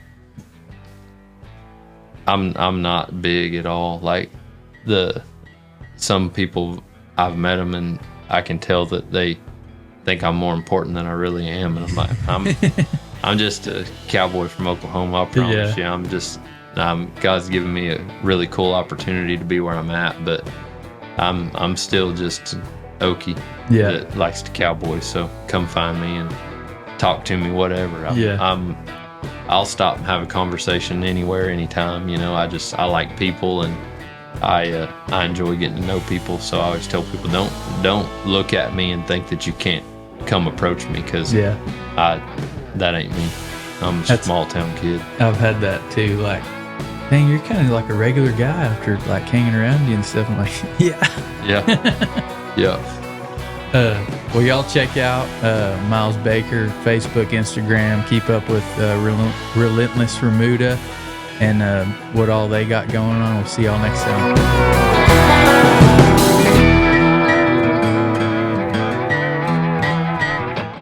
I'm not big at all. Like some people, I've met them and I can tell that they think I'm more important than I really am. And I'm like, I'm just a cowboy from Oklahoma. I promise you. God's given me a really cool opportunity to be where I'm at, but I'm still just Okie that likes to cowboy. So come find me and talk to me, whatever. I'll stop and have a conversation anywhere, anytime. I like people, and I enjoy getting to know people. So I always tell people, don't look at me and think that you can't come approach me, because that ain't me. I'm a small town kid. I've had that too. Like, dang, you're kind of like a regular guy after like hanging around you and stuff. I'm like, yeah. Well, y'all check out Miles Baker, Facebook, Instagram. Keep up with Relentless Remuda and what all they got going on. We'll see y'all next time.